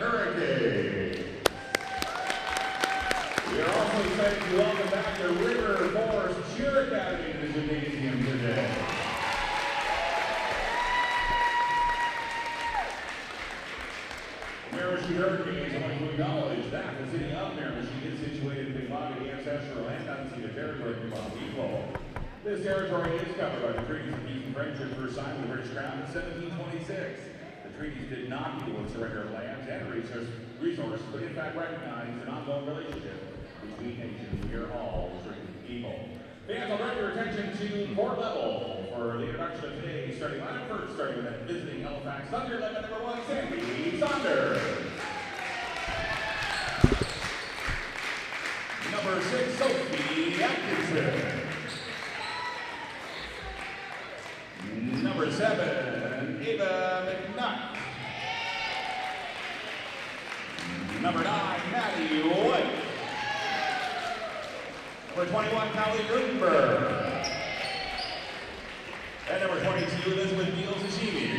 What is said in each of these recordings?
Her-icanes. We are also excited to welcome back the Her-icanes to the gymnasium today. Miramichi Her-icanes, I want to acknowledge that the city of Miramichi is situated in the MVHS Gym territory from people. This territory is covered by the treaties of peace and friendship first signed with the British Crown in 1726. The treaties did not deal with surrender of lands and resources, but in fact recognized an ongoing relationship between nations. We are all free people. Fans, I'll direct your attention to court level for the introduction of today's starting lineup. First, starting with visiting Halifax Thunder, led by number 1, Sandy Saunders. Number 6, Sophie Atkinson. Number 7, Ava McNutt. Number 9, Maddie White. Number 21, Callie Rutenberg. And number 22, Elizabeth Beal-Sashimi.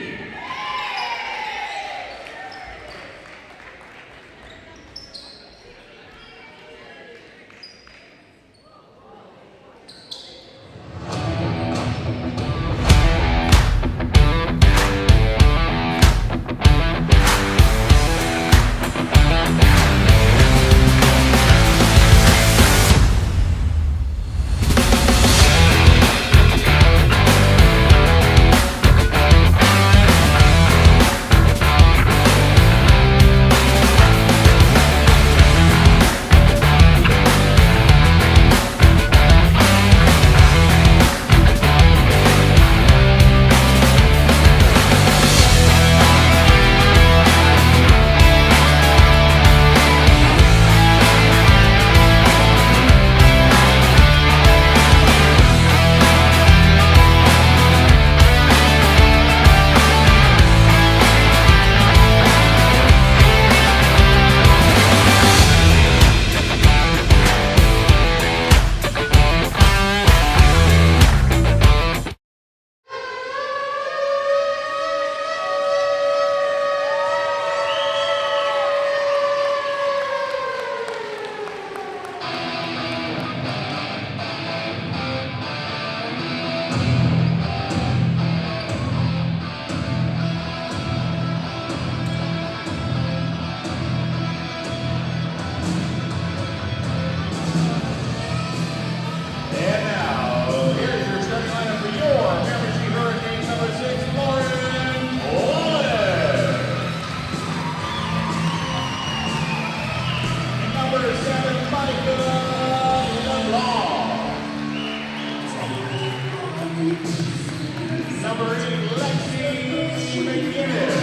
Number 8, Lexi McGinnis.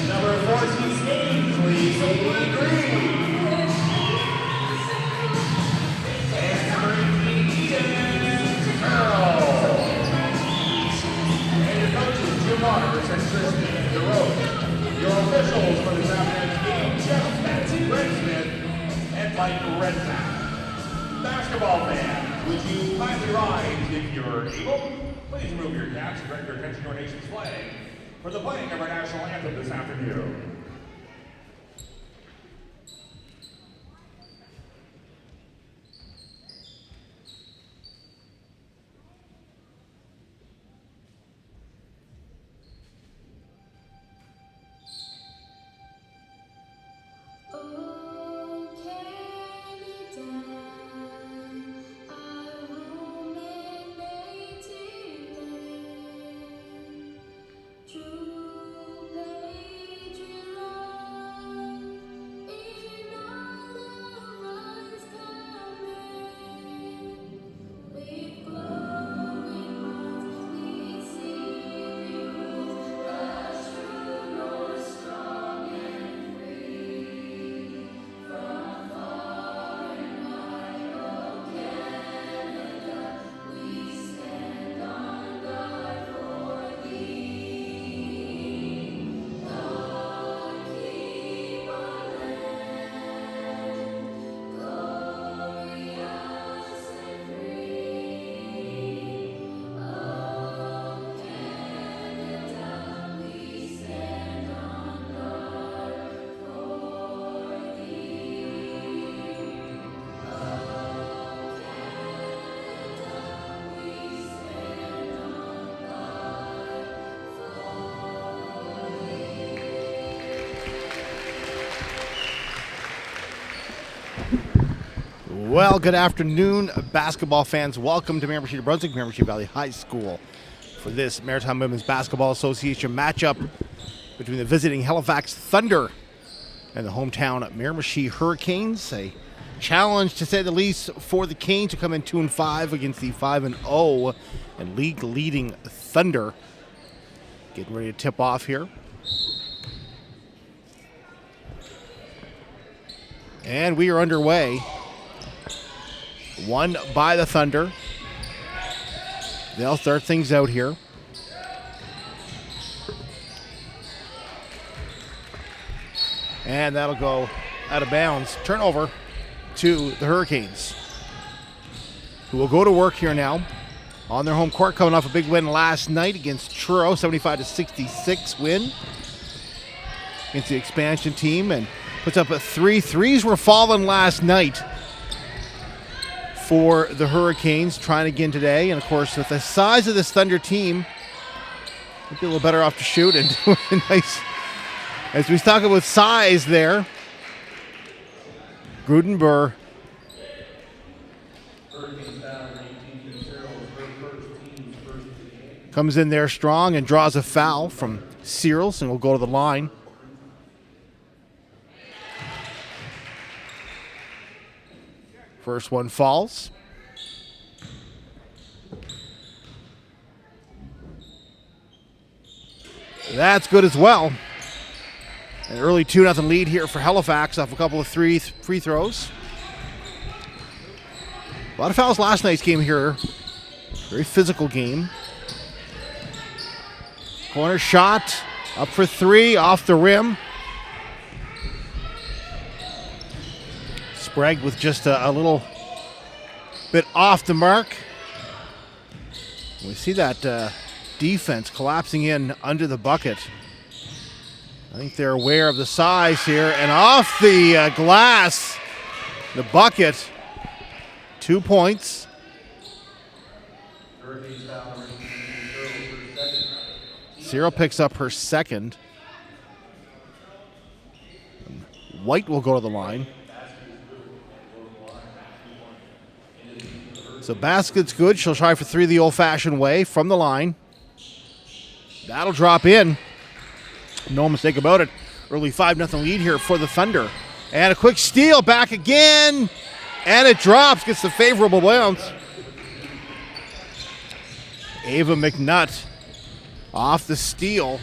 Number 14, Ainsley Green. And number 18, Eden Carroll. And your coaches, Jim Waters and Tristan DeRose. Your officials for this afternoon's game, Jeff Betsy Smith and Mike Redknapp. Basketball fans, would you kindly rise if you're able? Please remove your caps and direct your attention to our nation's flag for the playing of our national anthem this afternoon. True, Well, good afternoon, basketball fans. Welcome to Miramichi, New Brunswick, Miramichi Valley High School for this Maritime Women's Basketball Association matchup between the visiting Halifax Thunder and the hometown Miramichi Her-icanes. A challenge, to say the least, for the Canes to come in 2-5 against the 5-0 and league-leading Thunder. Getting ready to tip off here. And we are underway. Won by the Thunder. They'll start things out here. And that'll go out of bounds. Turnover to the Her-icanes, who will go to work here now on their home court, coming off a big win last night against Truro, 75-66 win against the expansion team, and puts up a 3 threes were falling last night for the Her-icanes, trying again today. And of course, with the size of this Thunder team, might be a little better off to shoot and do a nice, as we talk about size there. Grudenberg comes in there strong and draws a foul from Searles and will go to the line. First one falls. That's good as well. An early 2-0 lead here for Halifax off a couple of free throws. A lot of fouls last night's game here. Very physical game. Corner shot, up for three, off the rim. Sprague with just a little bit off the mark. We see that defense collapsing in under the bucket. I think they're aware of the size here. And off the glass, the bucket, 2 points. Cyril picks up her second. White will go to the line. So basket's good. She'll try for three the old-fashioned way from the line. That'll drop in. No mistake about it. Early 5-0 lead here for the Thunder. And a quick steal back again. And it drops. Gets the favorable bounce. Ava McNutt off the steal.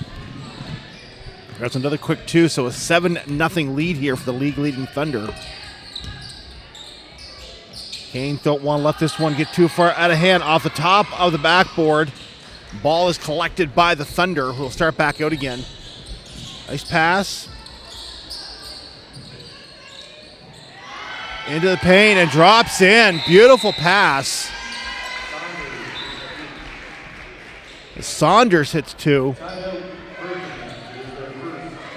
There's another quick two. So a 7-0 lead here for the league-leading Thunder. Canes don't want to let this one get too far out of hand. Off the top of the backboard. Ball is collected by the Thunder, who will start back out again. Nice pass. Into the paint and drops in. Beautiful pass. Saunders hits two.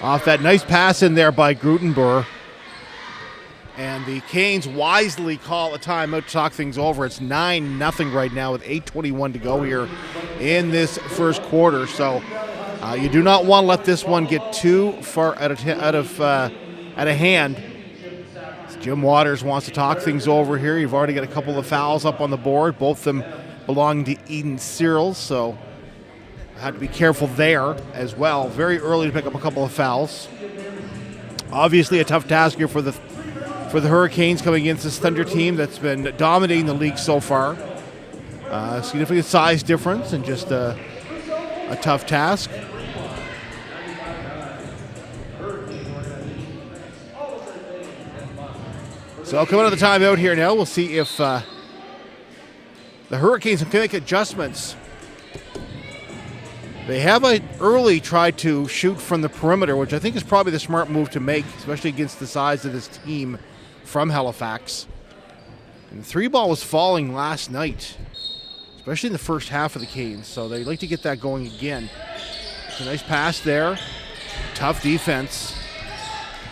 Off that nice pass in there by Grudenberg. And the Canes wisely call a timeout to talk things over. It's 9-0 right now with 8:21 to go here in this first quarter. So you do not want to let this one get too far out of hand. Jim Waters wants to talk things over here. You've already got a couple of fouls up on the board. Both of them belong to Eden Searles, so had to be careful there as well. Very early to pick up a couple of fouls. Obviously a tough task here for the Her-icanes coming against this Thunder team that's been dominating the league so far. Significant size difference and just a tough task. So coming out of the timeout here now, we'll see if the Her-icanes can make adjustments. They have early tried to shoot from the perimeter, which I think is probably the smart move to make, especially against the size of this team from Halifax. And the three ball was falling last night, especially in the first half of the Canes, so they'd like to get that going again. It's a nice pass there. Tough defense.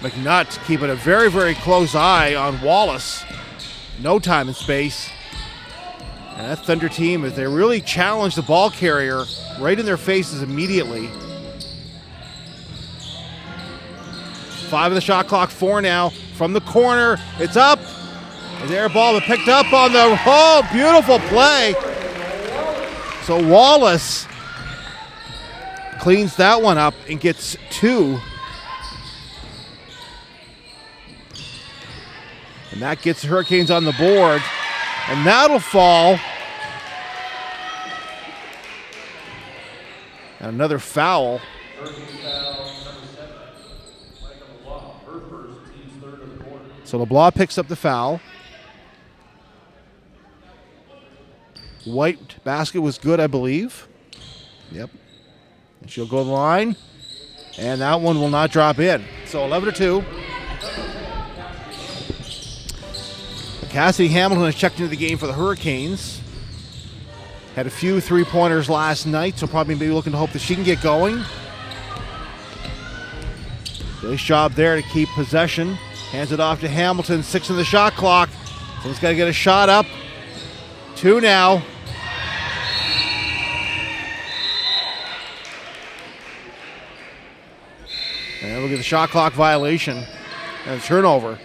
McNutt keeping a very, very close eye on Wallace. No time and space. And that Thunder team, as they really challenge the ball carrier right in their faces immediately. 5 of the shot clock, 4 now. From the corner, it's up. The air ball but picked up on the, beautiful play. So Wallace cleans that one up and gets 2. And that gets the Hurricanes on the board. And that'll fall. And another foul. So LeBlanc picks up the foul. White basket was good, I believe. Yep. And she'll go to the line. And that one will not drop in. So 11-2. Cassidy Hamilton has checked into the game for the Hurricanes. Had a few three-pointers last night, so probably maybe looking to hope that she can get going. Nice job there to keep possession. Hands it off to Hamilton. 6 in the shot clock. Someone's got to get a shot up. 2 now. And we'll get the shot clock violation and a turnover.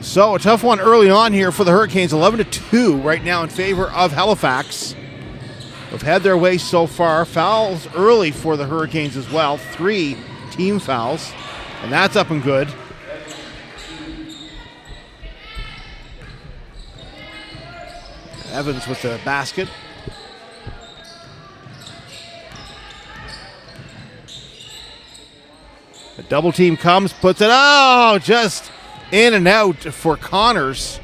So a tough one early on here for the Hurricanes. 11-2 right now in favor of Halifax. They've had their way so far. Fouls early for the Hurricanes as well. 3 team fouls. And that's up and good. Evans with the basket. The double team comes, puts it, just in and out for Connors.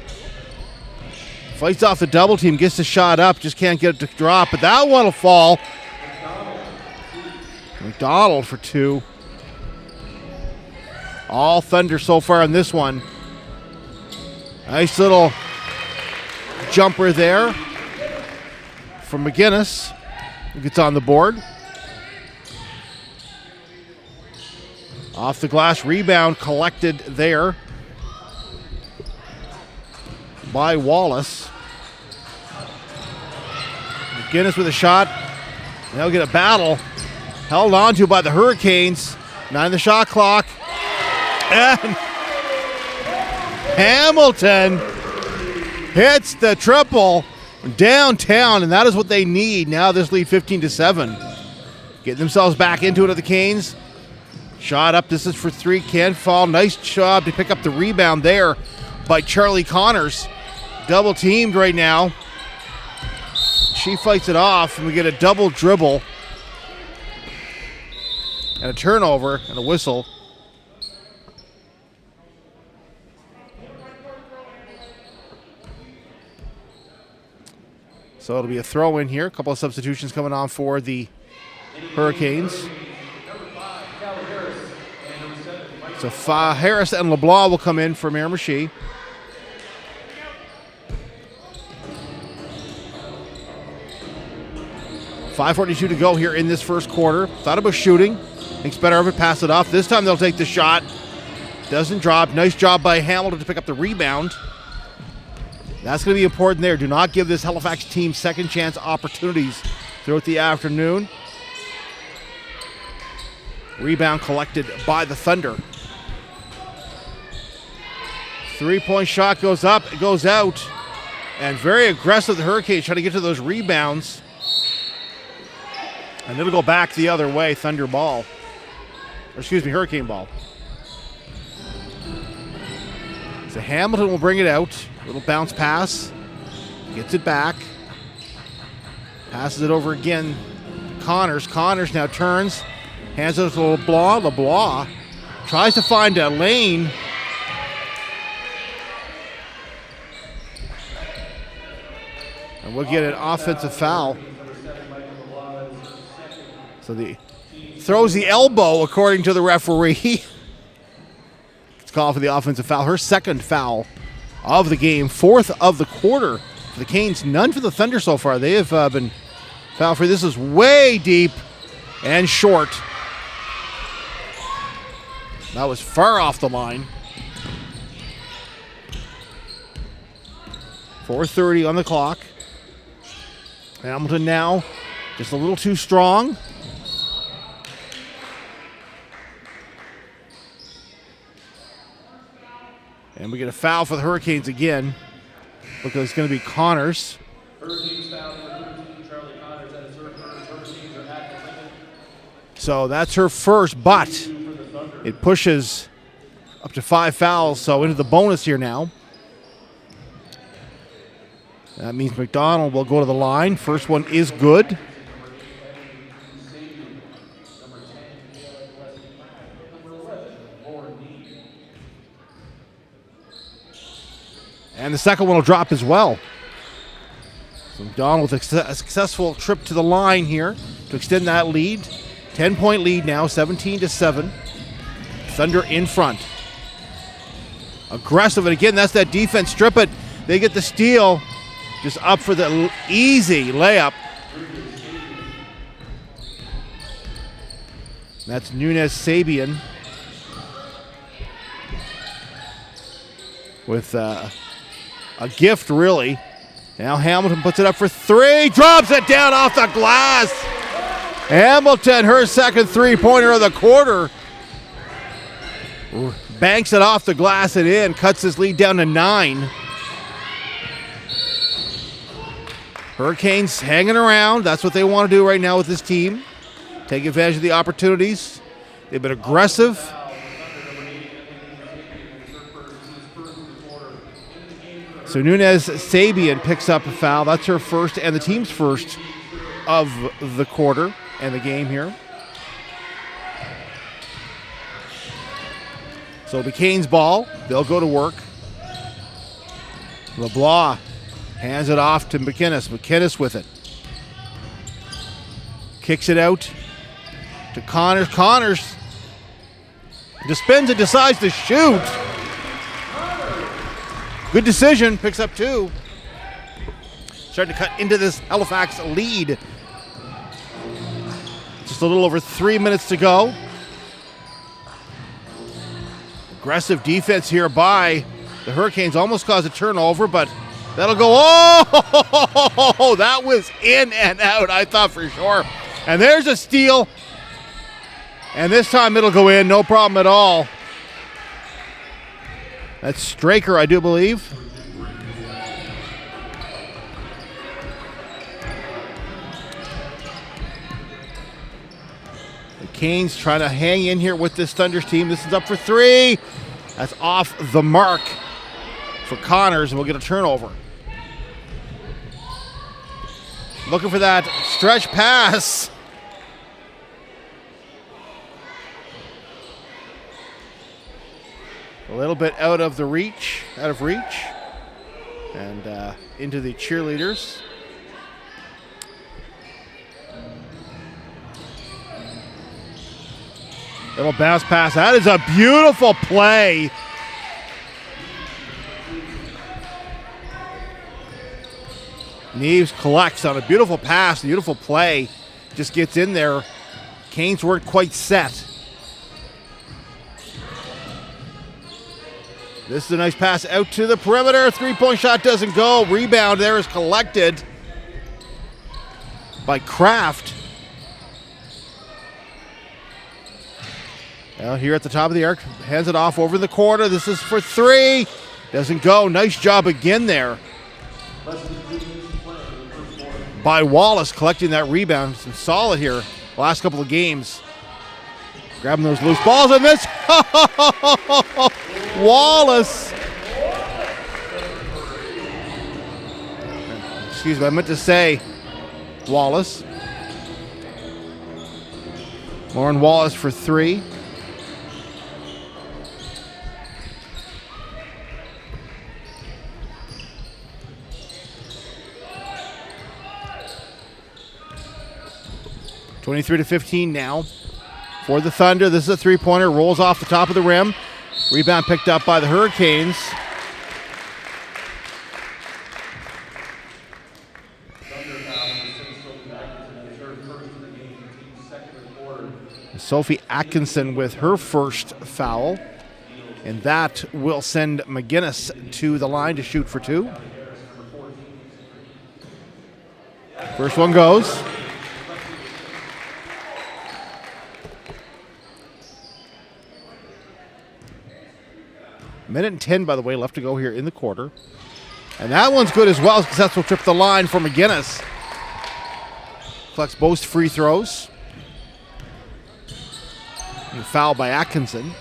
Fights off the double team, gets the shot up, just can't get it to drop, but that one will fall. McDonald for 2. All Thunder so far in this one. Nice little jumper there from McGinnis. Gets on the board. Off the glass rebound collected there by Wallace. McGinnis with a shot. They'll get a battle. Held on to by the Hurricanes. 9 the shot clock. And Hamilton hits the triple downtown, and that is what they need. Now this lead 15-7. Getting themselves back into it at the Canes. Shot up, this is for 3, can't fall. Nice job to pick up the rebound there by Charlie Connors. Double teamed right now. She fights it off, and we get a double dribble. And a turnover and a whistle. So it'll be a throw in here. A couple of substitutions coming on for the Hurricanes. So Harris and LeBlanc will come in for Miramichi. .542 to go here in this first quarter. Thought about shooting. Thinks better of it, pass it off. This time they'll take the shot. Doesn't drop. Nice job by Hamilton to pick up the rebound. That's going to be important there. Do not give this Halifax team second chance opportunities throughout the afternoon. Rebound collected by the Thunder. 3-point shot goes up, it goes out. And very aggressive, the Hurricanes trying to get to those rebounds. And it'll go back the other way, Thunder ball. Or excuse me, Hurricane ball. So Hamilton will bring it out. Little bounce pass. Gets it back. Passes it over again to Connors. Connors now turns. Hands it to LeBlanc. LeBlanc tries to find a lane. And we'll get an offensive foul. So the throws the elbow according to the referee. It's called for the offensive foul. Her second foul of the game. 4th of the quarter for the Canes. None for the Thunder so far. They have been foul free. This is way deep and short. That was far off the line. 4:30 on the clock. Hamilton now just a little too strong. And we get a foul for the Hurricanes again. Look, it's going to be Connors. Hurricanes foul number 13, Charlie Connors. That is her first. Hurricanes are at the limit. So that's her first, but it pushes up to 5 fouls, so into the bonus here now. That means McDonald will go to the line. First one is good. And the second one will drop as well. So McDonald with a successful trip to the line here to extend that lead. 10-point lead now, 17-7. Thunder in front. Aggressive, and again, that's that defense. Strip it. They get the steal. Just up for the easy layup. That's Nunez Sabian with a gift, really. Now Hamilton puts it up for 3. Drops it down off the glass. Hamilton, her second three-pointer of the quarter. Banks it off the glass and in. Cuts his lead down to 9. Hurricanes hanging around. That's what they want to do right now with this team. Take advantage of the opportunities. They've been aggressive. So Nunez Sabian picks up a foul. That's her first and the team's first of the quarter and the game here. So the Canes ball. They'll go to work. LeBlanc hands it off to McInnes. McInnes with it. Kicks it out to Connors. Connors just spins and decides to shoot. Good decision. Picks up 2. Starting to cut into this Halifax lead. Just a little over 3 minutes to go. Aggressive defense here by the Hurricanes. Almost caused a turnover, but that'll go. Oh, that was in and out, I thought for sure. And there's a steal. And this time it'll go in, no problem at all. That's Straker, I do believe. The Canes trying to hang in here with this Thunders team. This is up for 3. That's off the mark for Connors, and we'll get a turnover. Looking for that stretch pass. A little bit out of reach, and into the cheerleaders. Little bounce pass. That is a beautiful play. Neves collects on a beautiful pass, beautiful play. Just gets in there. Canes weren't quite set. This is a nice pass out to the perimeter. 3-point shot doesn't go. Rebound there is collected by Kraft. Now here at the top of the arc, hands it off over the corner. This is for 3. Doesn't go. Nice job again there by Wallace collecting that rebound. Some solid here last couple of games. Grabbing those loose balls and this. Wallace. Excuse me, I meant to say Wallace. Lauren Wallace for 3. (23-15) now for the Thunder. This is a 3-pointer. Rolls off the top of the rim. Rebound picked up by the Hurricanes. Sophie Atkinson with her first foul. And that will send McInnes to the line to shoot for 2. First one goes. Minute and 10, by the way, left to go here in the quarter. And that one's good as well. Successful trip the line for McGinnis. Collects both free throws. And foul by Atkinson.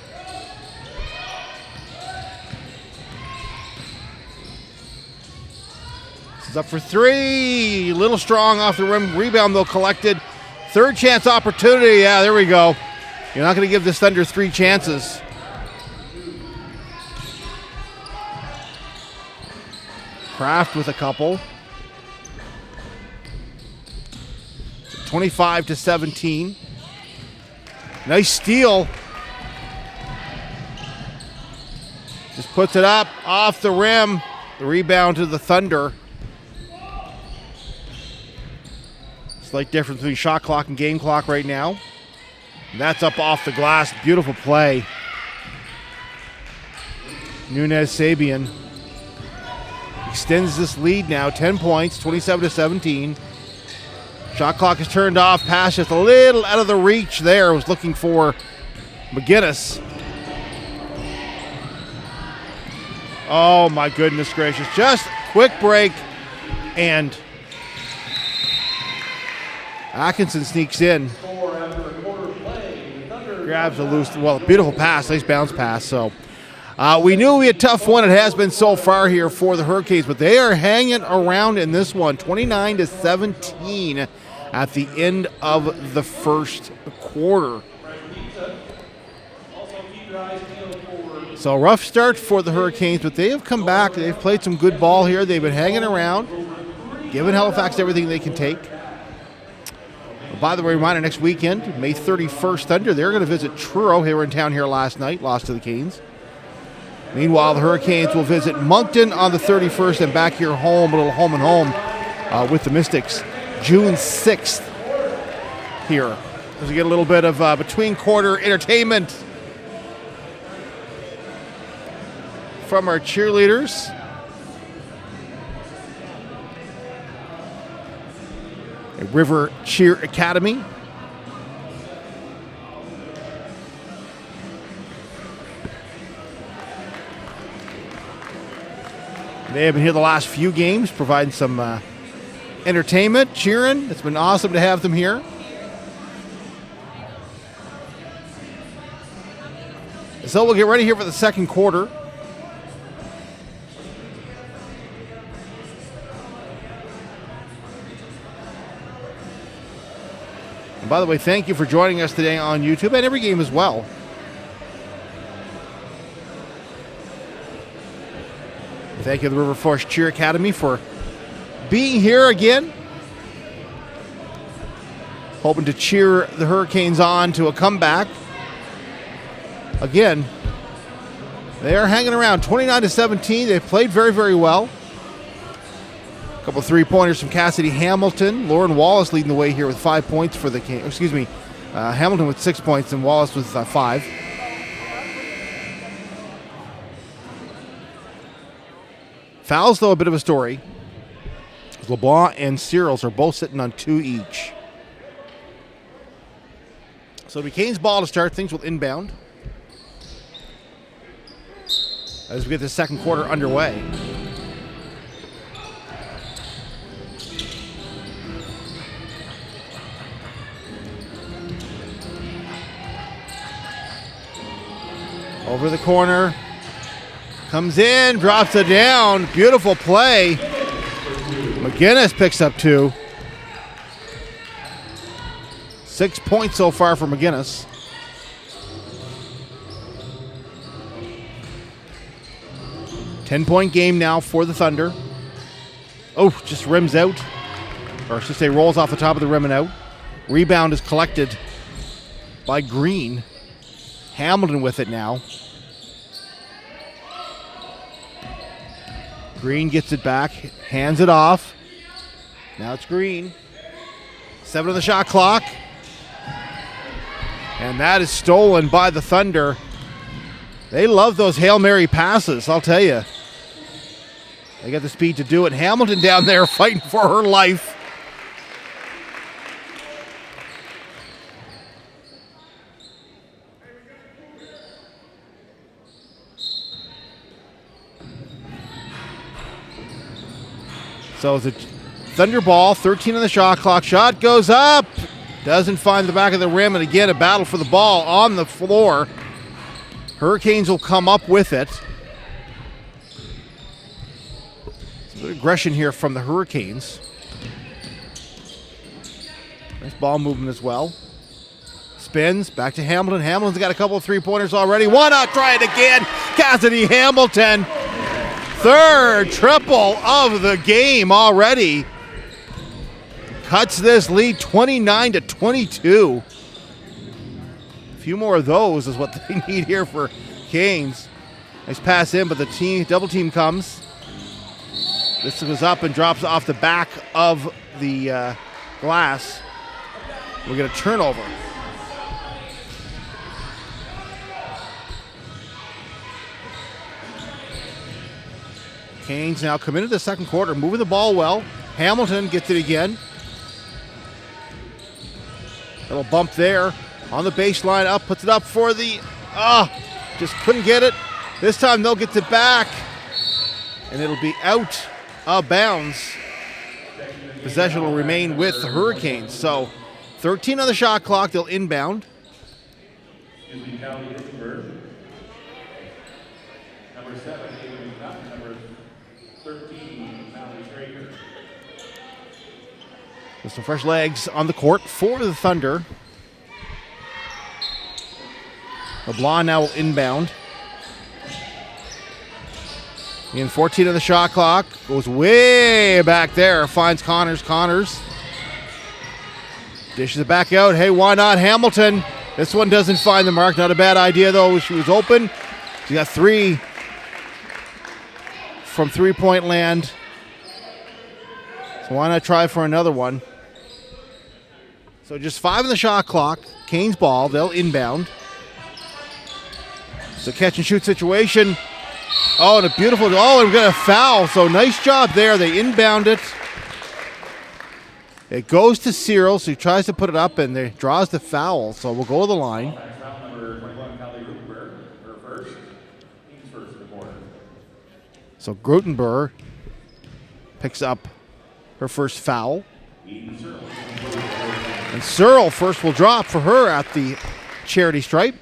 This is up for three. A little strong off the rim. Rebound, though, collected. Third chance opportunity. Yeah, there we go. You're not going to give this Thunder 3 chances. Kraft with a couple. 25-17. Nice steal. Just puts it up off the rim. The rebound to the Thunder. Slight difference between shot clock and game clock right now. And that's up off the glass. Beautiful play. Nunez Sabian extends this lead now. 10 points, 27-17. Shot clock is turned off. Pass just a little out of the reach there. Was looking for McGinnis. Oh my goodness gracious. Just quick break and Atkinson sneaks in. Grabs a loose, well, beautiful pass. Nice bounce pass. So we knew it would be a tough one. It has been so far here for the Her-icanes, but they are hanging around in this one. 29-17 at the end of the first quarter. So rough start for the Her-icanes, but they have come back. They've played some good ball here. They've been hanging around, giving Halifax everything they can take. By the way, reminder, next weekend, May 31st, Thunder, they're going to visit Truro. They were in town here last night, lost to the Canes. Meanwhile, the Her-icanes will visit Moncton on the 31st and back here home, a little home and home with the Mystics, June 6th here. As we get a little bit of between quarter entertainment from our cheerleaders. River Cheer Academy. They have been here the last few games, providing some entertainment, cheering. It's been awesome to have them here. So we'll get ready here for the second quarter. And by the way, thank you for joining us today on YouTube and every game as well. Thank you to the River Forest Cheer Academy for being here again. Hoping to cheer the Her-icanes on to a comeback. Again, they are hanging around 29-17. They've played very, very well. A couple 3-pointers from Cassidy Hamilton. Lauren Wallace leading the way here with 5 points for the Canes. Excuse me, Hamilton with 6 points and Wallace with 5. Fouls, though, a bit of a story. LeBlanc and Searles are both sitting on 2 each. So it'll be Canes ball to start. Things will inbound as we get the second quarter underway. Over the corner. Comes in, drops it down. Beautiful play. McGinnis picks up 2. 6 points so far for McGinnis. Ten-point game now for the Thunder. Oh, just rims out. Or I should say rolls off the top of the rim and out. Rebound is collected by Green. Hamilton with it now. Green gets it back, hands it off. Now it's Green. 7 on the shot clock. And that is stolen by the Thunder. They love those Hail Mary passes, I'll tell you. They got the speed to do it. Hamilton down there fighting for her life. So the Thunder ball, 13 on the shot clock. Shot goes up. Doesn't find the back of the rim. And again, a battle for the ball on the floor. Hurricanes will come up with it. Some good aggression here from the Hurricanes. Nice ball movement as well. Spins back to Hamilton. Hamilton's got a couple of three-pointers already. Why not try it again? Cassidy Hamilton. Third triple of the game already. Cuts this lead 29-22. A few more of those is what they need here for Canes. Nice pass in, but the double team comes. This goes up and drops off the back of the glass. We get a turnover. Canes now come into the second quarter, moving the ball well. Hamilton gets it again. Little bump there on the baseline, up, puts it up for the, just couldn't get it. This time they'll get it back, and it'll be out of bounds. Possession will remain with the Hurricanes. So 13 on the shot clock, they'll inbound. Number 7, number 13, Mallory Traeger. With some fresh legs on the court for the Thunder. LeBlanc now will inbound. Again, 14 on the shot clock. Goes way back there. Finds Connors. Connors dishes it back out. Hey, why not Hamilton? This one doesn't find the mark. Not a bad idea, though. She was open. She got 3 from three-point land. So why not try for another one? So just 5 on the shot clock. Canes ball. They'll inbound. It's a catch-and-shoot situation. Oh, and a beautiful... Oh, and we got a foul. So nice job there. They inbound it. It goes to Cyril, so he tries to put it up, and they draws the foul. So we'll go to the line. So Grutenberg picks up her first foul. And Searle first will drop for her at the charity stripe.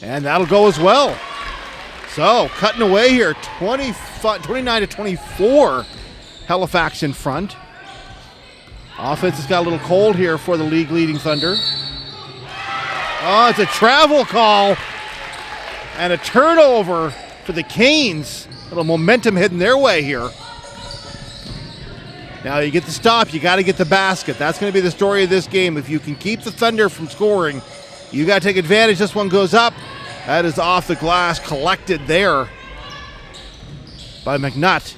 And that'll go as well. So cutting away here, 29-24. Halifax in front. Offense has got a little cold here for the league-leading Thunder. Oh, it's a travel call. And a turnover for the Canes. A little momentum heading their way here. Now you get the stop, you got to get the basket. That's going to be the story of this game. If you can keep the Thunder from scoring, you got to take advantage. This one goes up. That is off the glass, collected there by McNutt.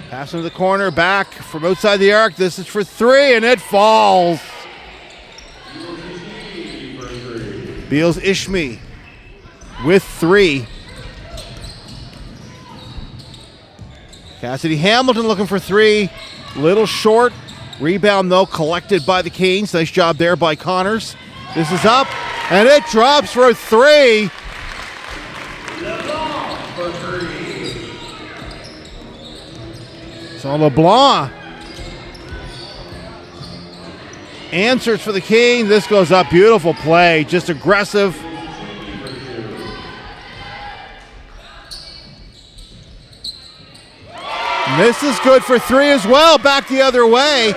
Pass into the corner, back from outside the arc. This is for 3, and it falls. Beals Ishmi with 3. Cassidy Hamilton looking for 3. Little short. Rebound, though, collected by the Canes. Nice job there by Connors. This is up, and it drops for 3. So LeBlanc answers for the Canes. This goes up. Beautiful play. Just aggressive. And this is good for 3 as well. Back the other way.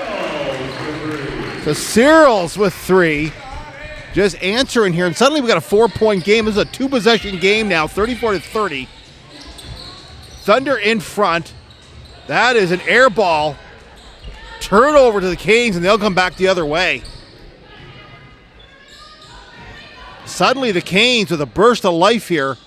So Cyril's with 3. Just answering here. And suddenly we got a 4-point game. This is a 2-possession game now. 34-30. Thunder in front. That is an air ball. Turnover to the Canes, and they'll come back the other way. Suddenly the Canes with a burst of life here.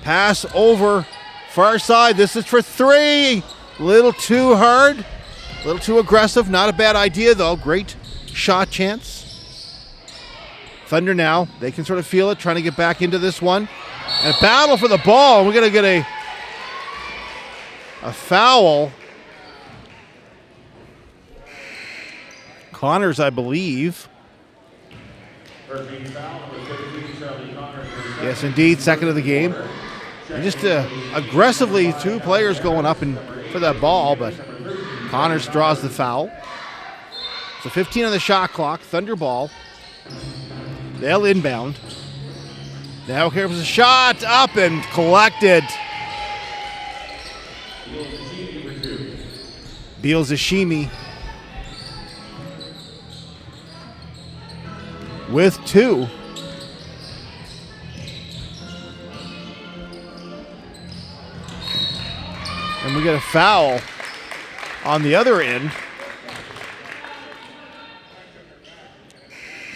Pass over far side. This is for 3. Little too hard. A little too aggressive. Not a bad idea, though. Great shot chance. Thunder now. They can sort of feel it, trying to get back into this one. And a battle for the ball. We're going to get a foul. Connors, I believe. Hurricanes foul number 15, Charlie Connors. Yes, indeed, second of the game. And just aggressively, two players going up for that ball, but Connors draws the foul. So 15 on the shot clock, Thunder ball. They'll inbound. Now here's a shot, up and collected. Beals-Ashimi with 2. And we get a foul on the other end.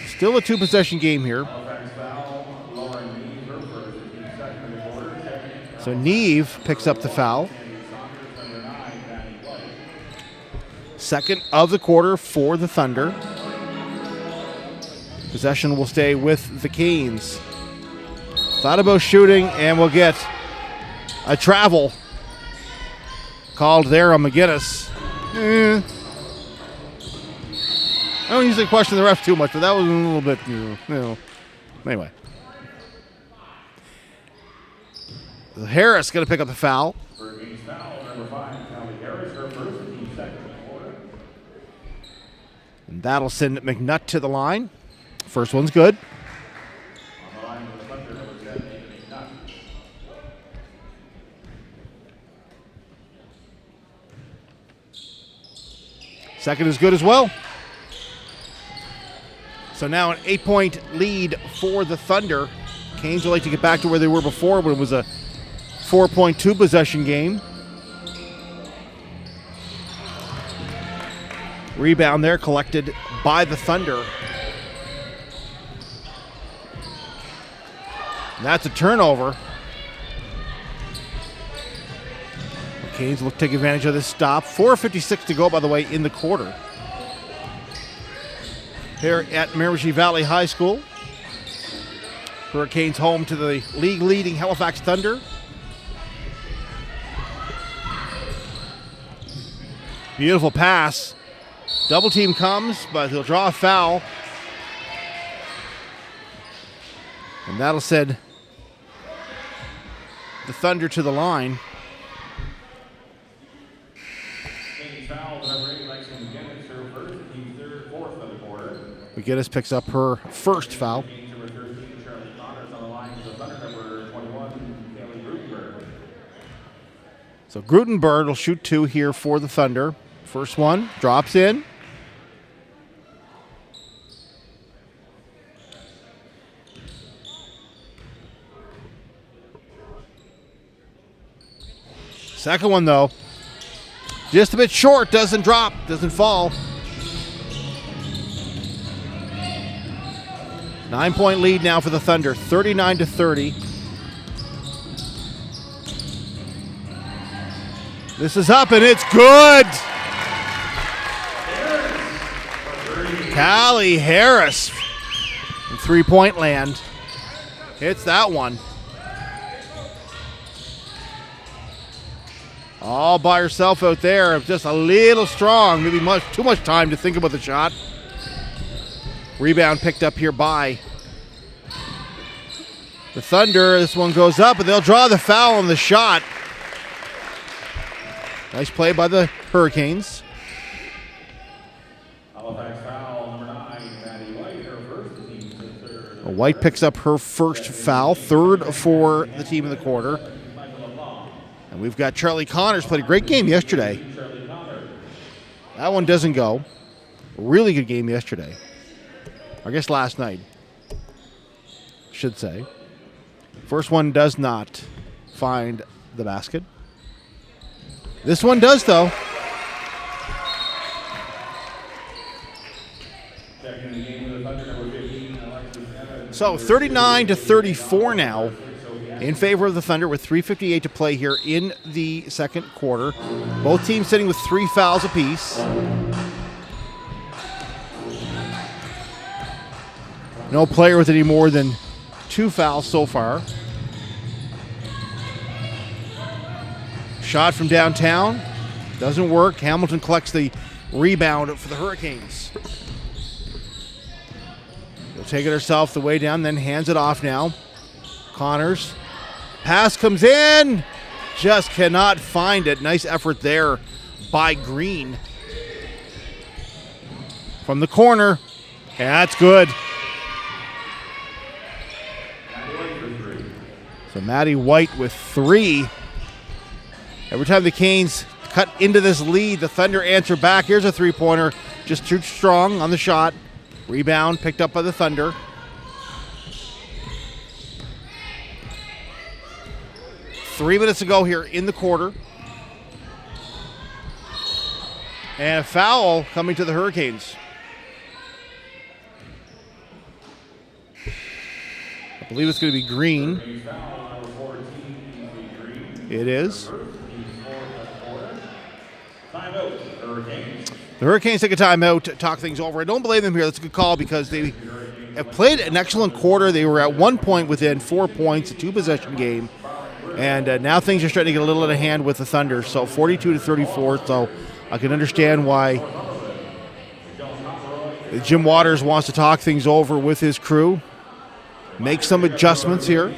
Still a 2-possession game here. So Neve picks up the foul. Second of the quarter for the Thunder. Possession will stay with the Canes. Thought about shooting, and we'll get a travel called there on McGinnis. I don't usually question the refs too much, but that was a little bit, Anyway. Harris going to pick up the foul. Hurricanes foul number 5, Callie Harris, her first and team second in the quarter. And that'll send McNutt to the line. First one's good. On the line with the Thunder, number 7, McNutt. Second is good as well. So now an 8-point lead for the Thunder. Canes would like to get back to where they were before when it was a 4.2 possession game. Rebound there collected by the Thunder. And that's a turnover. The Canes will take advantage of this stop. 4:56 to go, by the way, in the quarter. Here at Miramichi Valley High School. Hurricanes home to the league-leading Halifax Thunder. Beautiful pass. Double team comes, but he'll draw a foul. And that'll send the Thunder to the line. McGinnis picks up her first foul. So Grutenberg will shoot 2 here for the Thunder. First one drops in. Second one, though, just a bit short, doesn't drop, doesn't fall. 9-point lead now for the Thunder, 39-30. This is up, and it's good. Callie Harris in three-point land hits that one. All by herself out there, just a little strong, maybe too much time to think about the shot. Rebound picked up here by the Thunder. This one goes up, and they'll draw the foul on the shot. Nice play by the Hurricanes. Halifax foul number 9, Maddie White, her first, the team's third. White picks up her first foul, third for the team in the quarter. And we've got Charlie Connors, played a great game yesterday. That one doesn't go. Really good game yesterday. I guess last night, should say. First one does not find the basket. This one does, though. So 39-34 now in favor of the Thunder with 3:58 to play here in the second quarter. Both teams sitting with 3 fouls apiece. No player with any more than 2 fouls so far. Shot from downtown. Doesn't work. Hamilton collects the rebound for the Hurricanes. She'll take it herself the way down, then hands it off now. Connors. Pass comes in. Just cannot find it. Nice effort there by Green. From the corner. That's good. So Maddie White with 3. Every time the Canes cut into this lead, the Thunder answer back. Here's a three-pointer. Just too strong on the shot. Rebound picked up by the Thunder. Three minutes to go here in the quarter. And a foul coming to the Hurricanes. I believe it's going to be Green. It is. The Hurricanes take a timeout to talk things over. I don't blame them here. That's a good call because they have played an excellent quarter. They were at one point within 4 points, a two-possession game. And now things are starting to get a little out of hand with the Thunder. So 42-34. So I can understand why Jim Waters wants to talk things over with his crew. Make some adjustments here.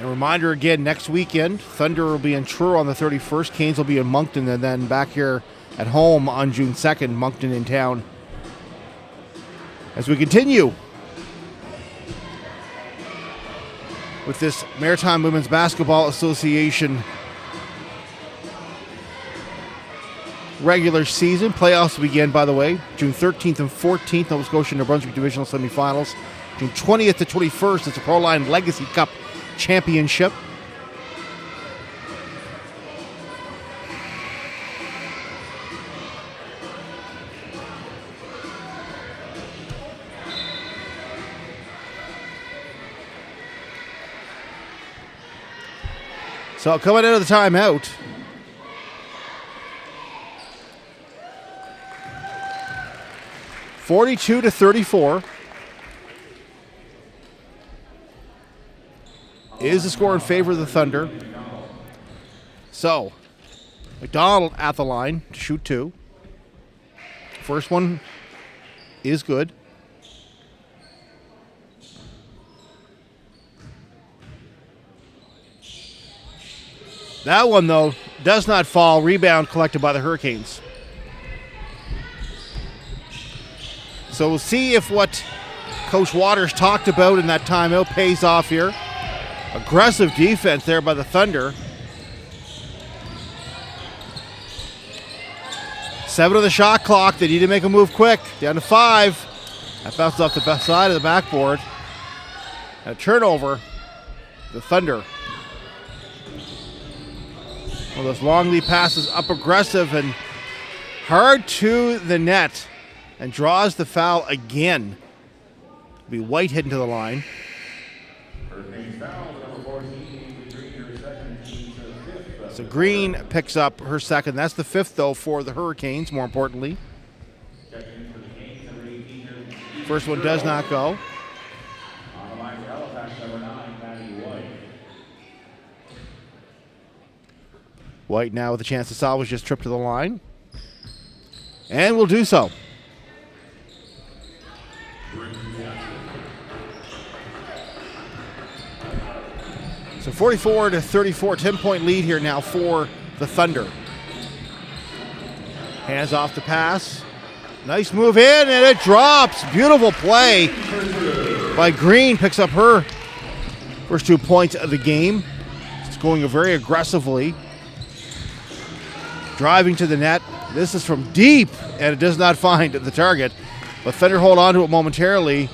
A reminder again, next weekend, Thunder will be in Truro on the 31st. Canes will be in Moncton, and then back here at home on June 2nd, Moncton in town. As we continue with this Maritime Women's Basketball Association regular season. Playoffs begin, by the way, June 13th and 14th, Nova Scotia New Brunswick Divisional Semifinals. June 20th to 21st, it's a Proline Legacy Cup Championship. So coming out of the timeout, (42-34) is the score in favor of the Thunder. So McDonald at the line to shoot 2. First one is good. That one, though, does not fall. Rebound collected by the Hurricanes. So we'll see if what Coach Waters talked about in that timeout pays off here. Aggressive defense there by the Thunder. 7 on the shot clock. They need to make a move quick. Down to 5. That bounces off the side of the backboard. A turnover. The Thunder. Well, those long lead passes up aggressive and hard to the net, and draws the foul again. It'll be White heading to the line. So Green picks up her second. That's the 5th, though, for the Hurricanes, more importantly. First one does not go. On the line for Halifax, number 9, White. White now with a chance to salvage, just trip to the line. And will do so. So 44-34, 10-point lead here now for the Thunder. Hands off the pass. Nice move in, and it drops. Beautiful play by Green. Picks up her first 2 points of the game. It's going very aggressively. Driving to the net. This is from deep, and it does not find the target. But Thunder hold on to it momentarily.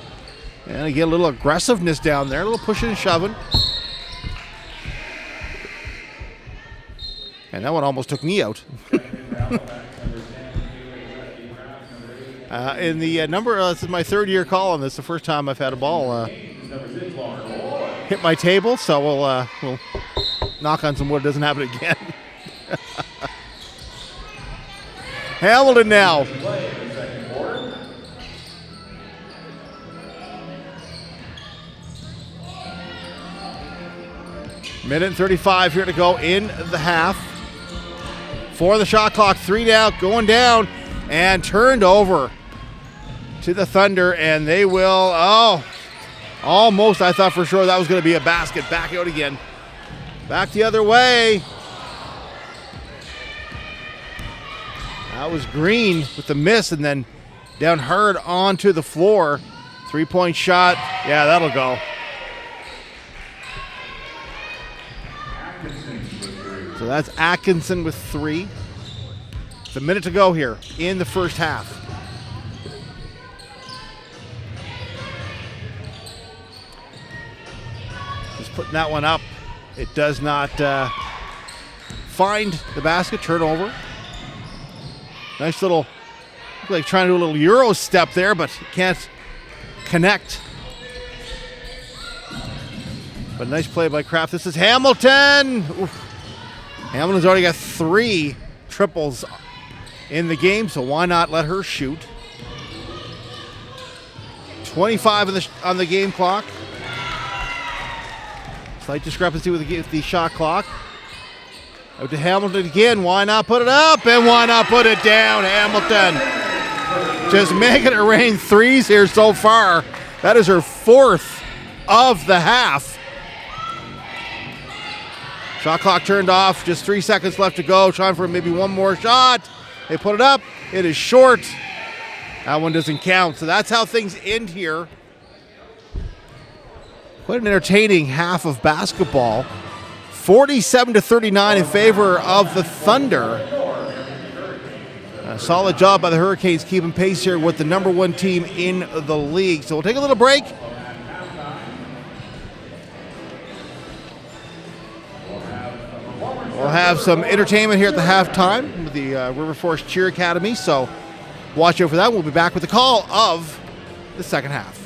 And again, a little aggressiveness down there. A little pushing and shoving. And that one almost took me out. In the this is my 3rd year calling this. The first time I've had a ball hit my table, so we'll knock on some wood. It doesn't happen again. Hamilton now. Minute and 35 here to go in the half. 4 on the shot clock, 3 down, going down, and turned over to the Thunder, and they will, almost, I thought for sure that was going to be a basket. Back out again. Back the other way. That was Green with the miss, and then down hard onto the floor. 3-point shot. Yeah, that'll go. So that's Atkinson with 3. It's a minute to go here in the first half. Just putting that one up. It does not find the basket. Turnover. Nice little, like trying to do a little Euro step there, but can't connect. But nice play by Kraft. This is Hamilton. Oof. Hamilton's already got 3 triples in the game, so why not let her shoot? 25 on the game clock. Slight discrepancy with the shot clock. Out to Hamilton again. Why not put it up and why not put it down? Hamilton just making it rain threes here so far. That is her 4th of the half. Shot clock turned off. Just 3 seconds left to go. Trying for maybe one more shot. They put it up. It is short. That one doesn't count. So that's how things end here. Quite an entertaining half of basketball. 47-39 in favor of the Thunder. A solid job by the Hurricanes keeping pace here with the number 1 team in the league. So we'll take a little break. We'll have some entertainment here at the halftime with the River Forest Cheer Academy. So watch out for that. We'll be back with the call of the second half.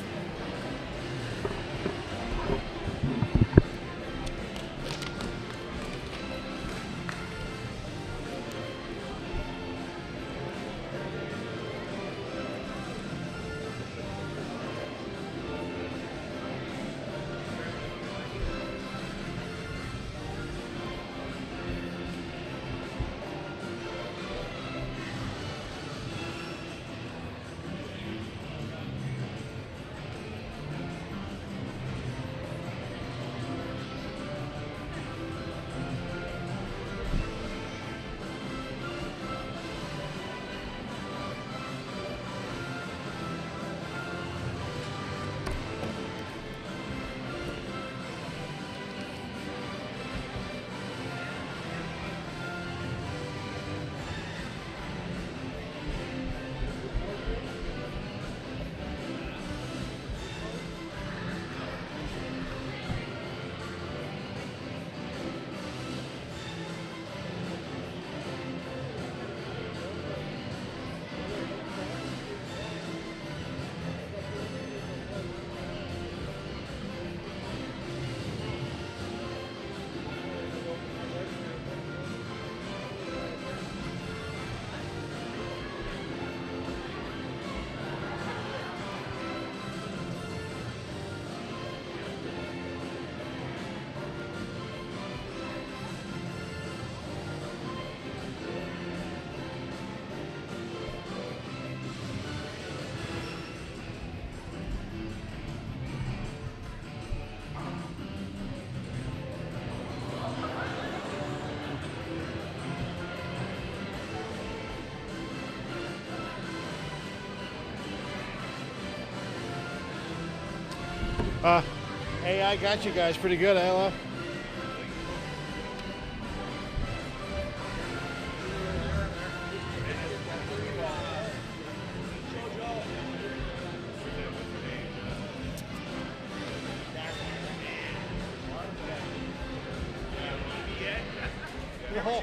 Hey, I got you guys pretty good, hello.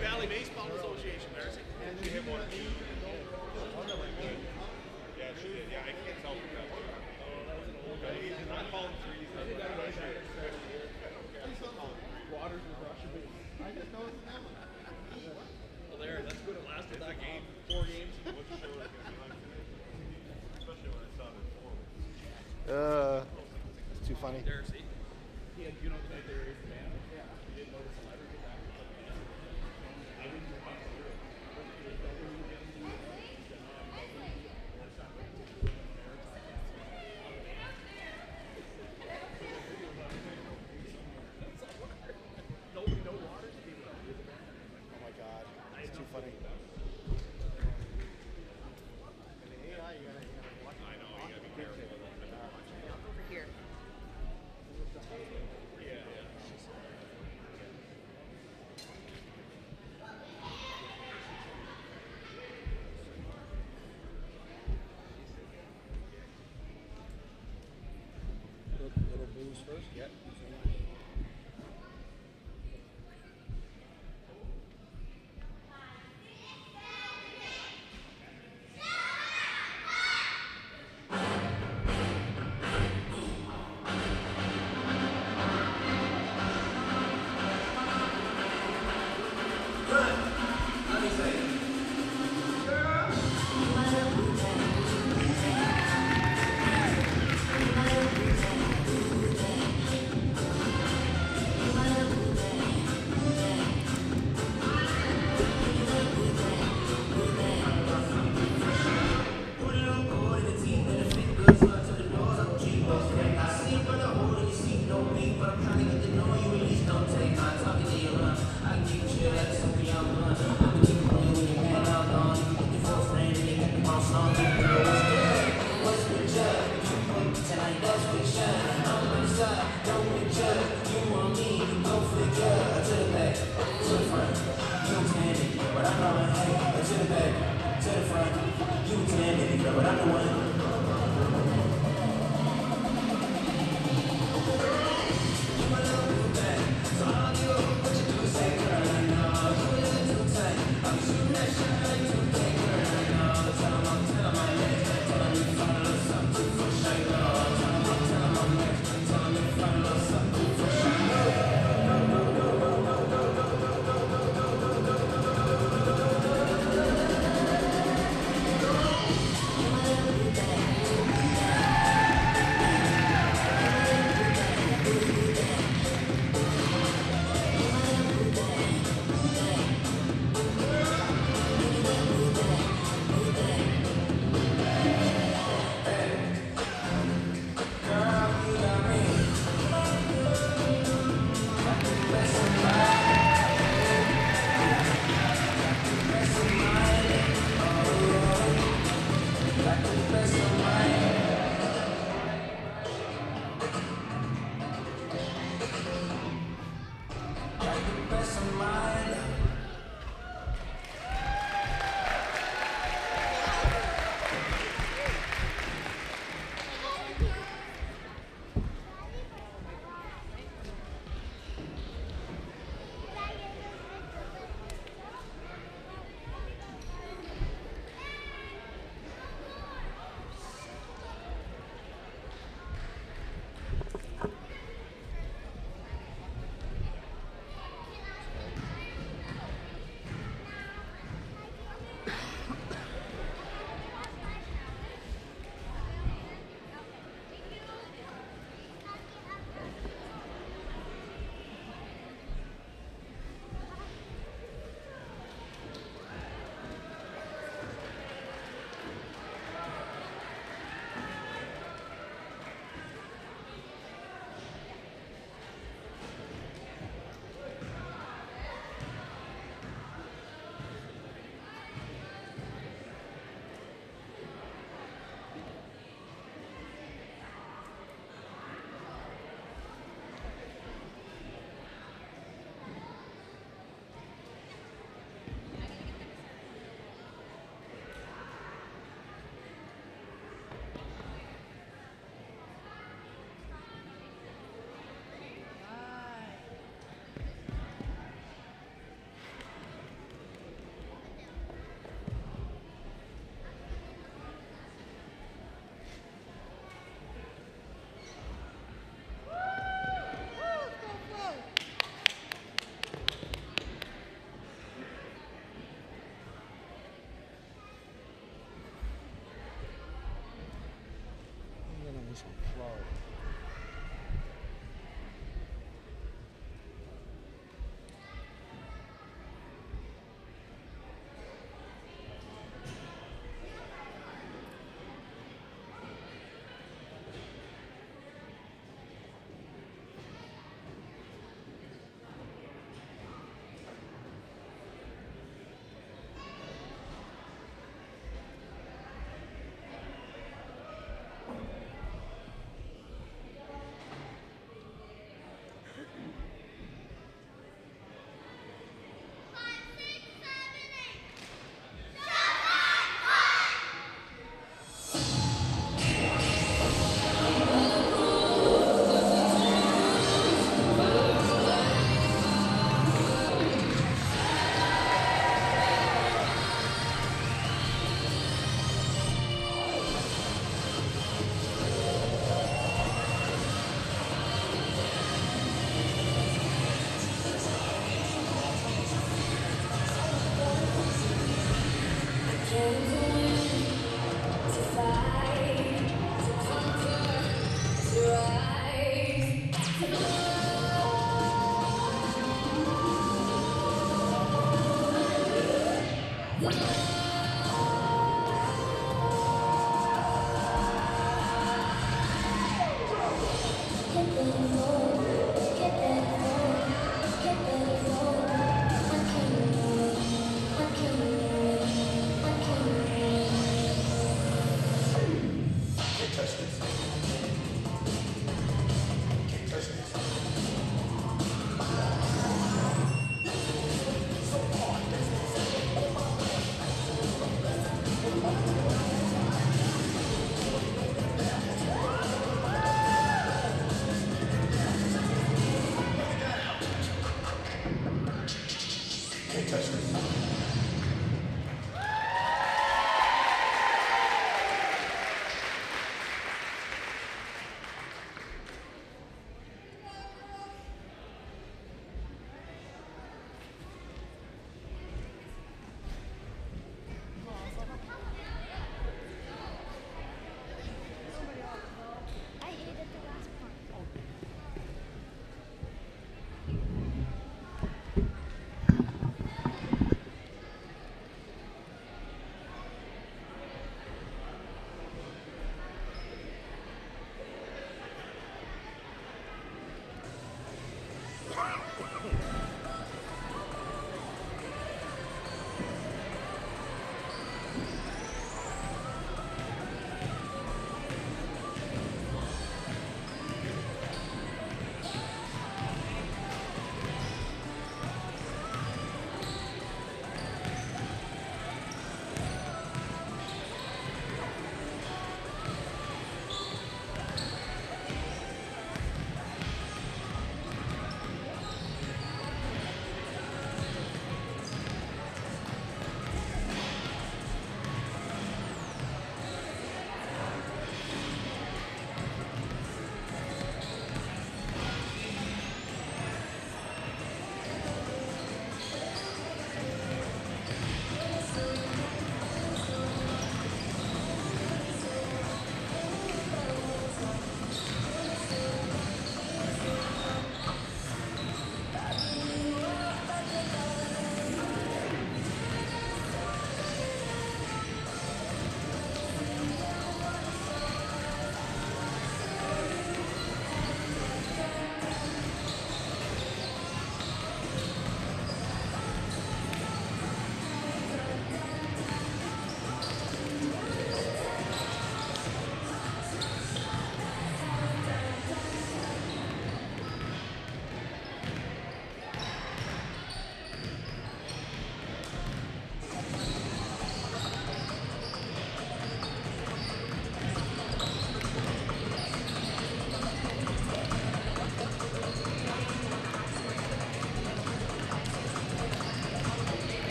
Valley Baseball Association, Darcy. Well, there, that's good. It lasted that game. 4 games. It's too funny. Darcy. Oh my God, it's too funny. Over here. Little booze first. Yep.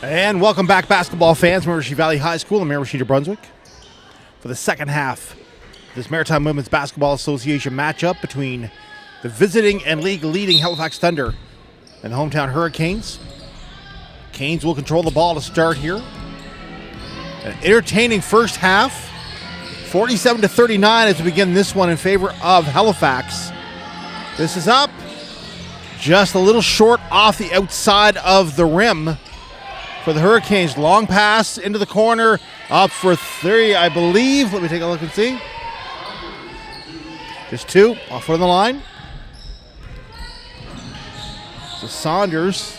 And welcome back, basketball fans. Miramichi Valley High School in Miramichi, New Brunswick, for the second half of this Maritime Women's Basketball Association matchup between the visiting and league-leading Halifax Thunder and the hometown Her-icanes. Canes will control the ball to start here. An entertaining first half, 47-39 as we begin this one in favor of Halifax. This is up, just a little short off the outside of the rim for the Her-icanes. Long pass into the corner, up for three, I believe. Let me take a look and see. Just two, off of the line. So Saunders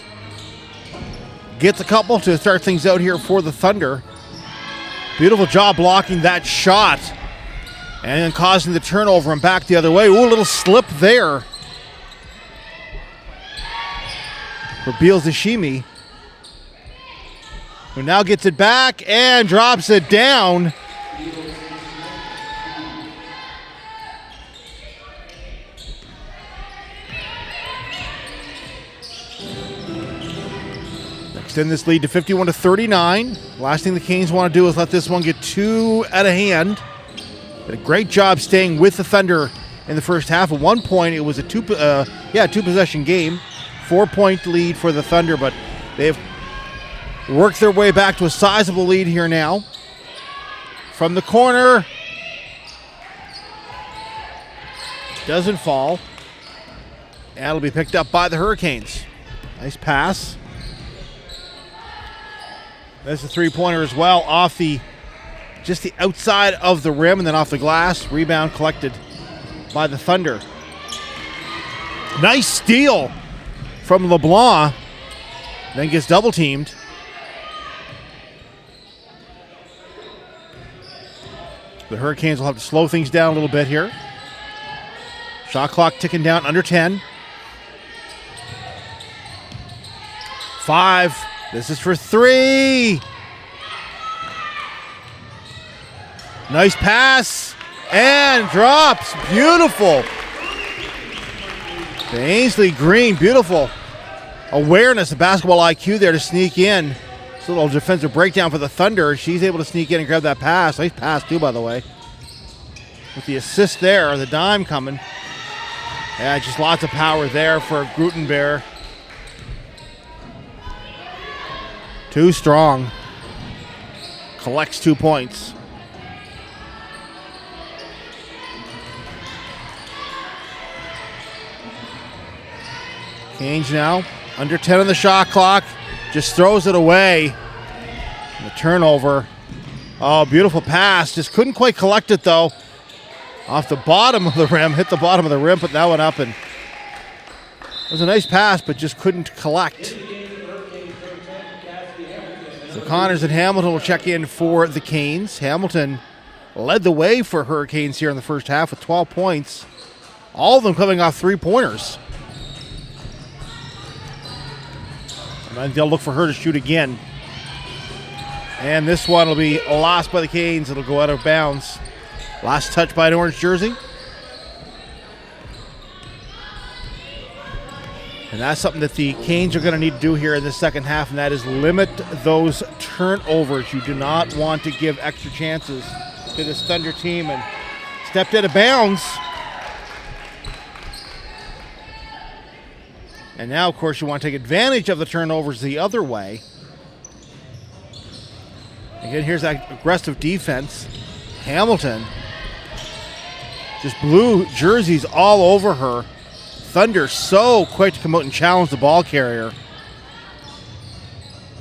gets a couple to start things out here for the Thunder. Beautiful job blocking that shot and then causing the turnover and back the other way. Ooh, a little slip there for Beals Ishimi, who now gets it back and drops it down. Extend this lead to 51-39. Last thing the Canes want to do is let this one get too out of hand. Did a great job staying with the Thunder in the first half. At one point, it was a two-possession game. 4-point lead for the Thunder, but they've worked their way back to a sizable lead here now. From the corner. Doesn't fall. And it'll be picked up by the Her-icanes. Nice pass. There's a three-pointer as well, off just the outside of the rim and then off the glass. Rebound collected by the Thunder. Nice steal from LeBlanc. Then gets double-teamed. The Her-icanes will have to slow things down a little bit here. Shot clock ticking down, under 10. 5. This is for three. Nice pass and drops. Beautiful. To Ainsley Green, beautiful awareness of basketball IQ there to sneak in. It's a little defensive breakdown for the Thunder. She's able to sneak in and grab that pass. Nice pass too, by the way. With the assist there, the dime coming. Yeah, just lots of power there for Grutenberg. Too strong. Collects 2 points. Canes now, under 10 on the shot clock. Just throws it away. And the turnover. Oh, beautiful pass. Just couldn't quite collect it, though. Off the bottom of the rim. Hit the bottom of the rim, put that one up. And it was a nice pass, but just couldn't collect. So Connors and Hamilton will check in for the Canes. Hamilton led the way for Her-icanes here in the first half with 12 points. All of them coming off three-pointers. And they'll look for her to shoot again. And this one will be lost by the Canes. It'll go out of bounds. Last touch by an orange jersey. And that's something that the Canes are going to need to do here in the second half, and that is limit those turnovers. You do not want to give extra chances to this Thunder team. And stepped out of bounds. And now, of course, you want to take advantage of the turnovers the other way. Again, here's that aggressive defense. Hamilton just blew jerseys all over her. Thunder so quick to come out and challenge the ball carrier.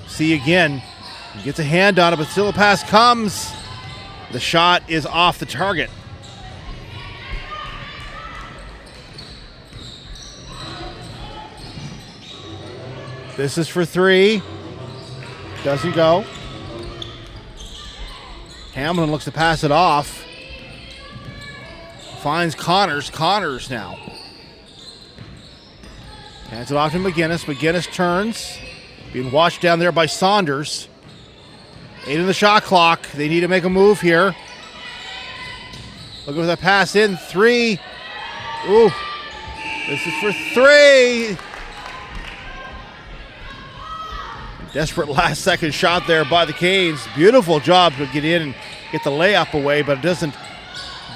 See again. He gets a hand on it, but still a pass comes. The shot is off the target. This is for three. Doesn't go. Hamilton looks to pass it off. Finds Connors. Connors now. Hands it off to McGinnis. McGinnis turns. Being watched down there by Saunders. 8 in the shot clock. They need to make a move here. Look at that pass in. 3. Ooh. This is for 3. Desperate last-second shot there by the Canes. Beautiful job to get in and get the layup away, but it doesn't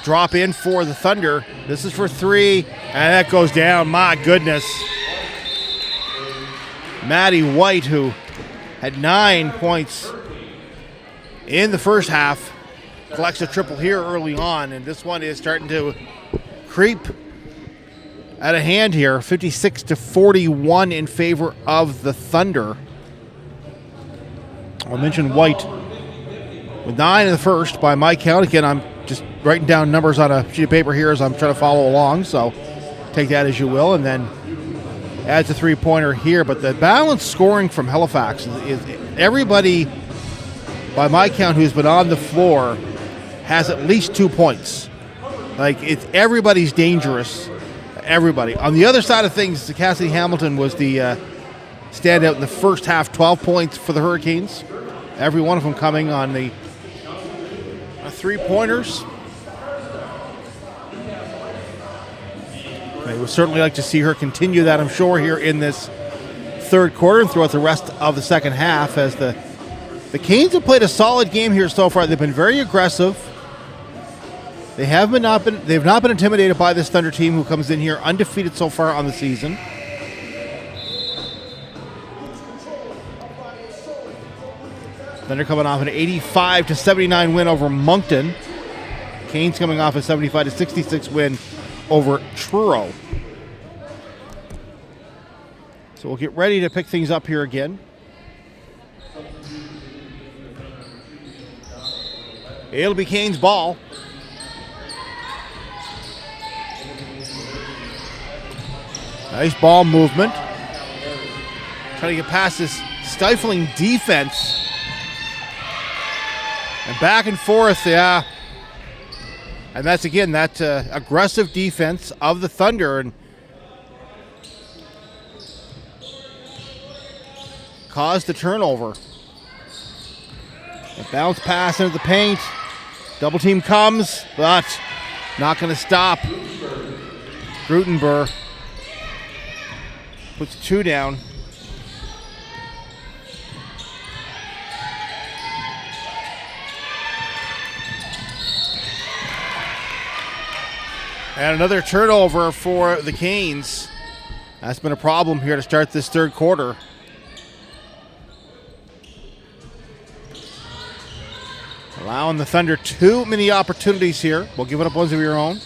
drop in for the Thunder. This is for three, and that goes down. My goodness. Maddie White, who had 9 points in the first half, collects a triple here early on, and this one is starting to creep out of hand here. 56-41 in favor of the Thunder. I mentioned White with 9 in the first by my count. Again, I'm just writing down numbers on a sheet of paper here as I'm trying to follow along, so take that as you will, and then adds a three-pointer here. But the balanced scoring from Halifax is everybody, by my count, who's been on the floor has at least 2 points. Like, it's everybody's dangerous. Everybody. On the other side of things, Cassidy Hamilton was the standout in the first half, 12 points for the Her-icanes. Every one of them coming on the three-pointers. I would certainly like to see her continue that, I'm sure, here in this third quarter and throughout the rest of the second half, as the Canes have played a solid game here so far. They've been very aggressive. They've not been intimidated by this Thunder team, who comes in here undefeated so far on the season. Thunder coming off an 85-79 win over Moncton. Canes coming off a 75-66 win over Truro. So we'll get ready to pick things up here again. It'll be Canes' ball. Nice ball movement. Trying to get past this stifling defense. And back and forth, yeah. And that's, again, that aggressive defense of the Thunder. And caused the turnover. A bounce pass into the paint. Double team comes, but not going to stop. Grutenberg puts 2 down. And another turnover for the Canes. That's been a problem here to start this third quarter. Allowing the Thunder too many opportunities here. We'll give it up ones of your own.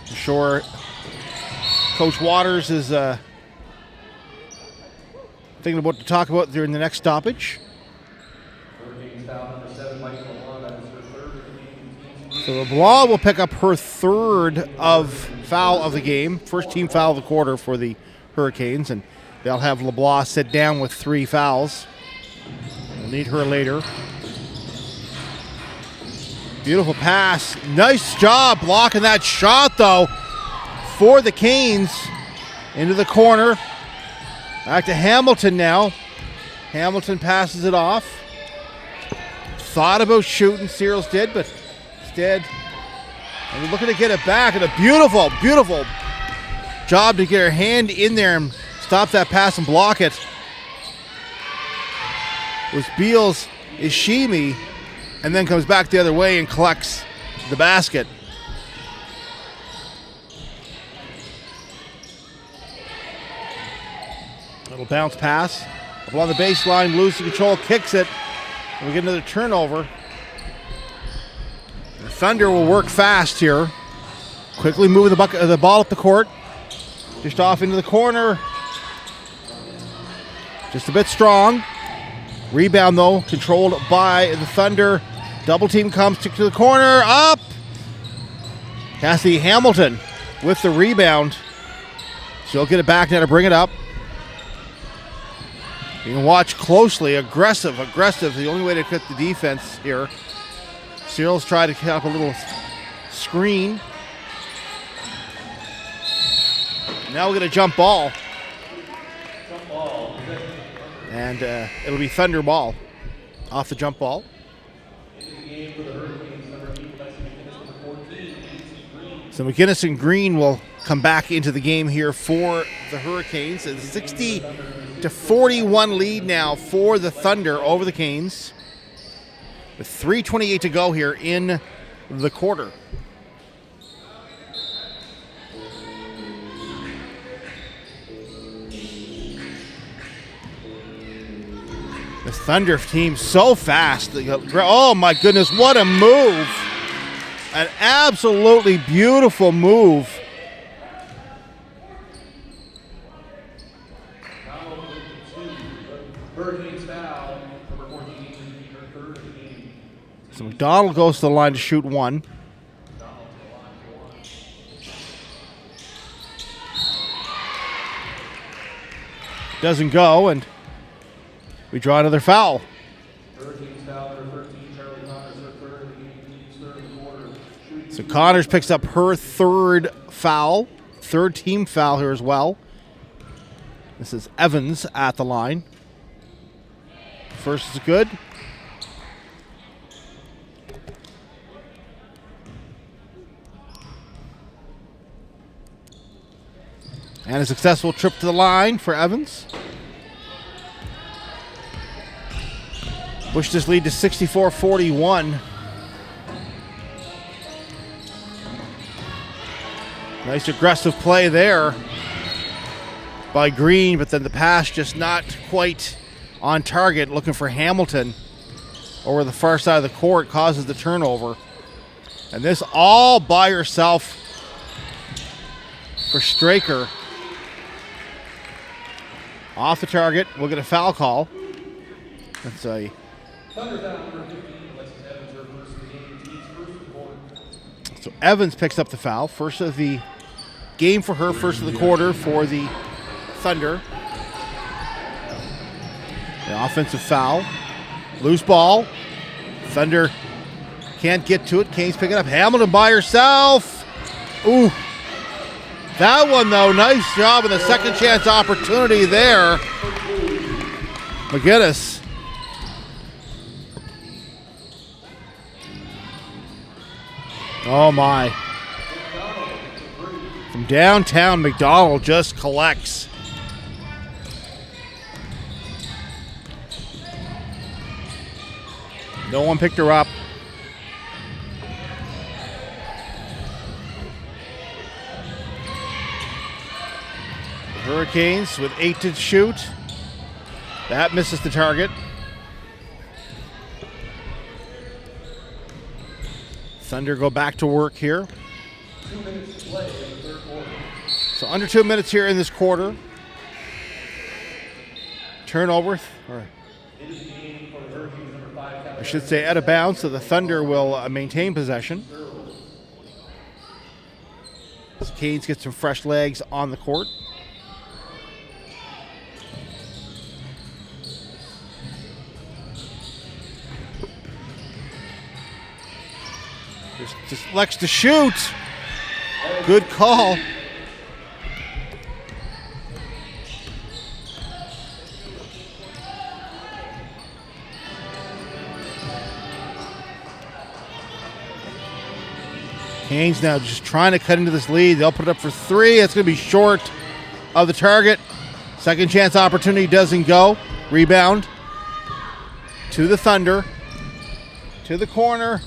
I'm sure Coach Waters is thinking about what to talk about during the next stoppage. So LeBlanc will pick up her third foul of the game. First team foul of the quarter for the Her-icanes, and they'll have LeBlanc sit down with 3 fouls. We'll need her later. Beautiful pass. Nice job blocking that shot, though, for the Canes. Into the corner. Back to Hamilton now. Hamilton passes it off. Thought about shooting, Searles did, but instead, and we're looking to get it back. And a beautiful, beautiful job to get her hand in there and stop that pass and block it. It was Beals Ishimi, and then comes back the other way and collects the basket. Little bounce pass. Up on the baseline, loses control, kicks it. And we get another turnover. The Thunder will work fast here. Quickly moving the ball up the court. Just off into the corner. Just a bit strong. Rebound, though, controlled by the Thunder. Double team comes to the corner. Up! Cassidy Hamilton with the rebound. She'll get it back now to bring it up. You can watch closely. Aggressive. The only way to cut the defense here. Searles tried to cut up a little screen. Now we get a jump ball. And it'll be Thunder ball off the jump ball. So McGinnis and Green will come back into the game here for the Her-icanes. It's 60 38-41 lead now for the Thunder over the Canes, with 3:28 to go here in the quarter. The Thunder team so fast. Oh my goodness, what a move. An absolutely beautiful move. Her-icanes foul, number 14, her third of the game. So McDonald goes to the line to shoot one. Doesn't go, and we draw another foul. Her-icanes foul, number 13, Charlie Connors, her third of the game, third of the quarter. So Connors picks up her third foul, third team foul here as well. This is Evans at the line. First is good. And a successful trip to the line for Evans. Push this lead to 64-41. Nice aggressive play there by Green, but then the pass just not quite on target, looking for Hamilton over the far side of the court, causes the turnover. And this all by herself for Straker. Off the target, we'll get a foul call. That's a Thunder foul, number 15, Alexis Evans, her first of the game, team's first of the quarter. So Evans picks up the foul. First of the game for her, first of the quarter for the Thunder. The offensive foul. Loose ball. Thunder can't get to it. Canes pick it up. Hamilton by herself. Ooh. That one, though, nice job in the second chance opportunity there. McGinnis. Oh, my. From downtown, McDonald just collects. No one picked her up. The Her-icanes with 8 to shoot. That misses the target. Thunder go back to work here. 2 minutes to play in the third quarter. So under 2 minutes here in this quarter. Turnover, or It is the game for the Her-icanes, number 5, I should say out of bounds, so the Thunder will maintain possession. As Canes get some fresh legs on the court. Just elects to shoot. Good call. Canes now just trying to cut into this lead. They'll put it up for 3. It's going to be short of the target. Second chance opportunity doesn't go. Rebound to the Thunder. To the corner.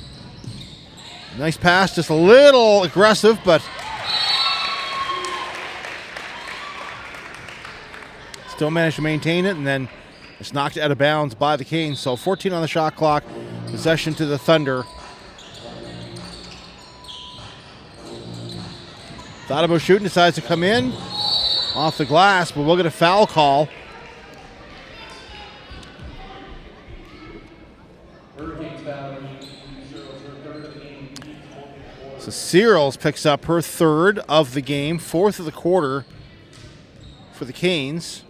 Nice pass, just a little aggressive, but still managed to maintain it, and then it's knocked out of bounds by the Canes. So 14 on the shot clock, possession to the Thunder. Thought about shooting, decides to come in off the glass, but we'll get a foul call. Her-icanes foul, So Searles picks up her third of the game, fourth of the quarter for the Canes.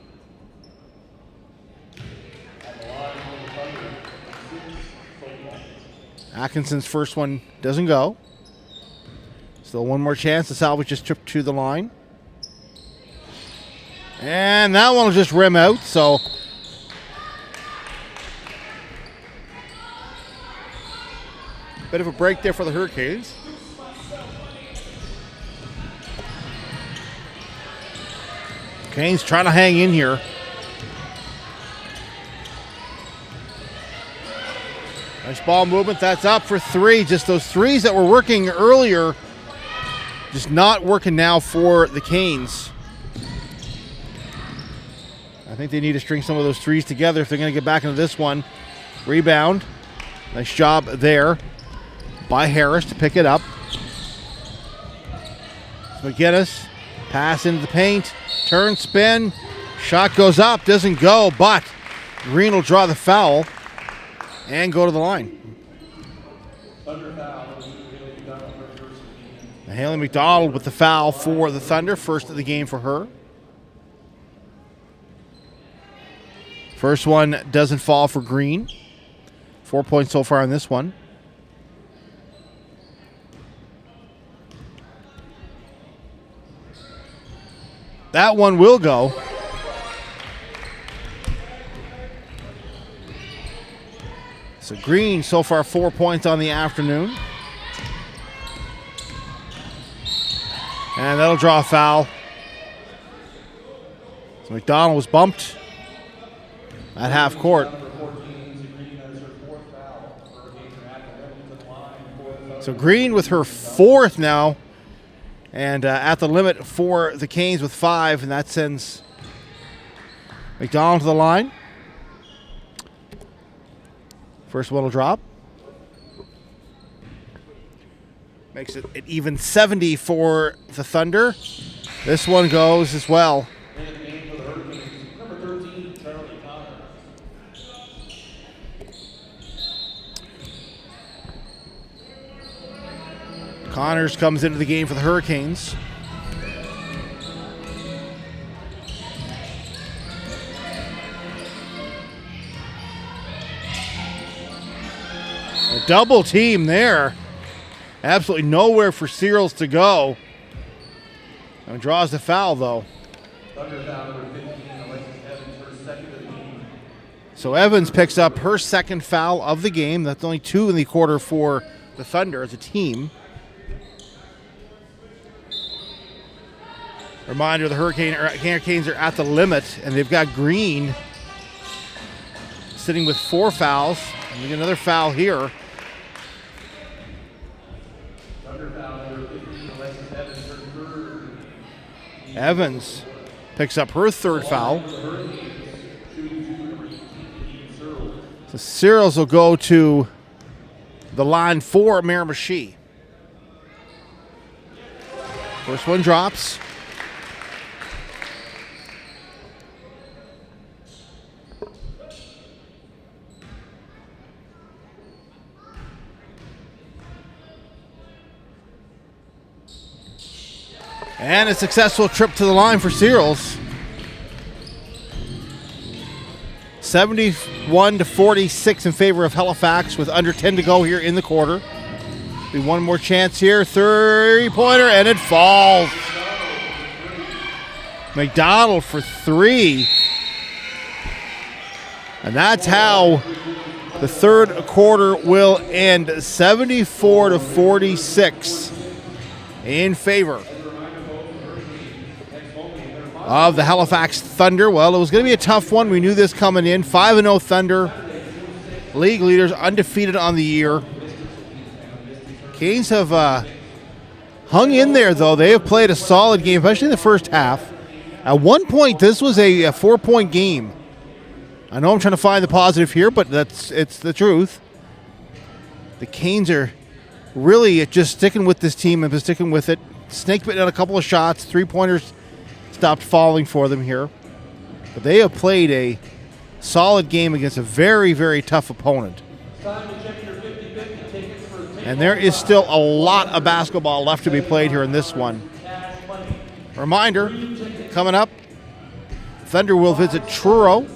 Atkinson's first one doesn't go. Still one more chance to salvage this trip to the line. And that one will just rim out, so bit of a break there for the Her-icanes. Canes trying to hang in here. Nice ball movement. That's up for three. Just those threes that were working earlier, just not working now for the Canes. I think they need to string some of those threes together if they're going to get back into this one. Rebound. Nice job there by Harris to pick it up. McGinnis, pass into the paint, turn, spin, shot goes up, doesn't go, but Green will draw the foul and go to the line. Haley McDonald with the foul for the Thunder, first of the game for her. First one doesn't fall for Green. 4 points so far on this one. That one will go. So Green so far 4 points on the afternoon. And that'll draw a foul. So McDonald was bumped at half court. So Green with her fourth now. And at the limit for the Canes with 5, and that sends McDonald to the line. First one will drop. Makes it an even 70 for the Thunder. This one goes as well. Connors comes into the game for the Hurricanes. A double team there. Absolutely nowhere for Searles to go. And draws the foul, though. So Evans picks up her second foul of the game. That's only 2 in the quarter for the Thunder as a team. Reminder, the Hurricanes are at the limit, and they've got Green sitting with 4 fouls. And we get another foul here. Evans picks up her third foul. So Searles will go to the line for Miramichi. First one drops. And a successful trip to the line for Searles. 71-46 in favor of Halifax with under 10 to go here in the quarter. Be one more chance here. 3-pointer, and it falls. McDonald for 3. And that's how the third quarter will end. 74-46 in favor of the Halifax Thunder. Well, it was going to be a tough one. We knew this coming in. 5-0 Thunder. League leaders, undefeated on the year. Canes have hung in there, though. They have played a solid game, especially in the first half. At one point, this was a 4-point game. I know I'm trying to find the positive here, but it's the truth. The Canes are really just sticking with this team and sticking with it. Snake bitten on a couple of shots. 3-pointers stopped falling for them here. But they have played a solid game against a very, very tough opponent. And there is still a lot of basketball left to be played here in this one. Reminder, coming up, Thunder will visit Truro.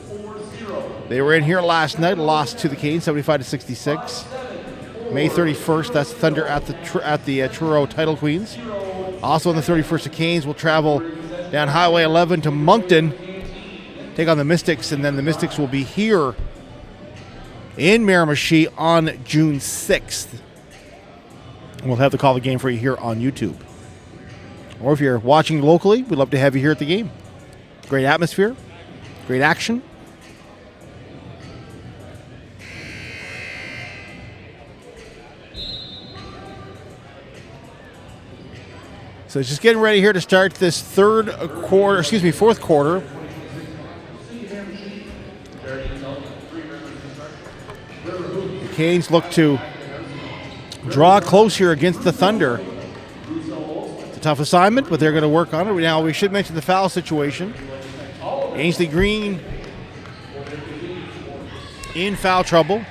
They were in here last night, lost to the Canes, 75-66. May 31st, that's Thunder at the Truro Title Queens. Also on the 31st, the Canes will travel down Highway 11 to Moncton, take on the Mystics, and then the Mystics will be here in Miramichi on June 6th. And we'll have to call the game for you here on YouTube. Or if you're watching locally, we'd love to have you here at the game. Great atmosphere, great action. So just getting ready here to start this fourth quarter. The Canes look to draw close here against the Thunder. It's a tough assignment, but they're going to work on it. Now, we should mention the foul situation. Ainsley Green in foul trouble.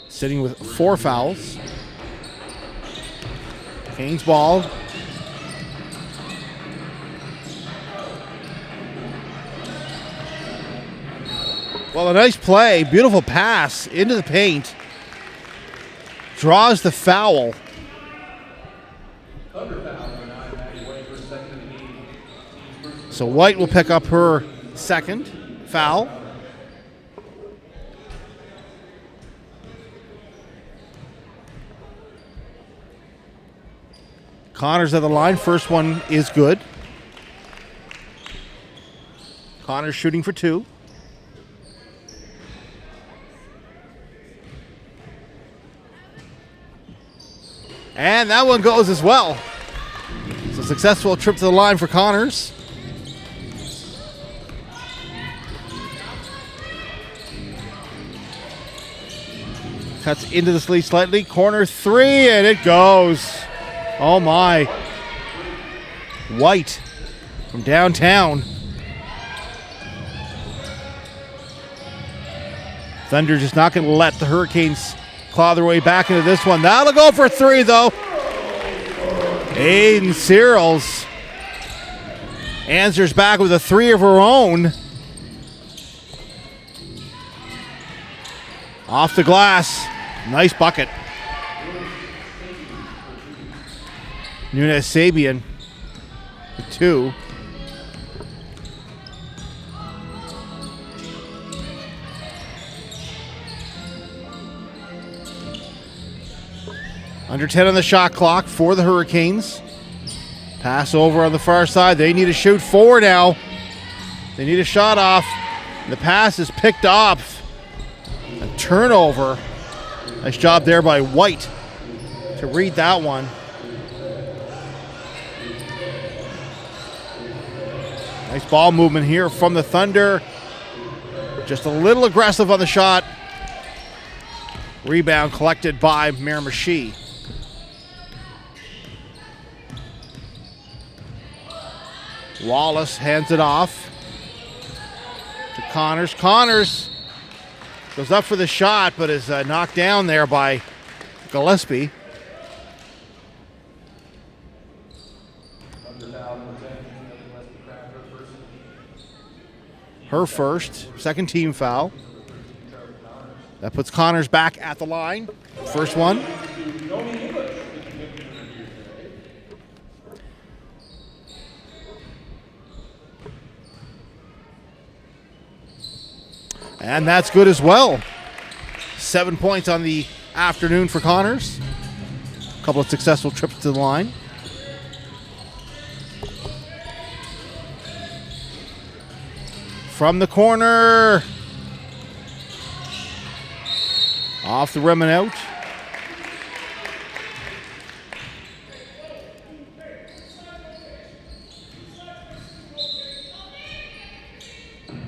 Sitting with 4 fouls. Canes ball. Well, a nice play. Beautiful pass into the paint. Draws the foul. So White will pick up her second foul. Connors at the line. First one is good. Connors shooting for 2. And that one goes as well. So successful trip to the line for Connors. Cuts into the sleeve slightly. Corner 3, and it goes. Oh my. White from downtown. Thunder just not going to let the Hurricanes claw their way back into this one. That'll go for 3, though. Aiden Searles answers back with a 3 of her own. Off the glass. Nice bucket. Nunez Sabian with 2. Under 10 on the shot clock for the Hurricanes. Pass over on the far side. They need to shoot 4 now. They need a shot off. The pass is picked off. A turnover. Nice job there by White to read that one. Nice ball movement here from the Thunder. Just a little aggressive on the shot. Rebound collected by Miramichi. Wallace hands it off to Connors. Connors goes up for the shot, but is knocked down there by Gillespie. Her first, second team foul. That puts Connors back at the line. First one. And that's good as well. 7 points on the afternoon for Connors. A couple of successful trips to the line. From the corner. Off the rim and out.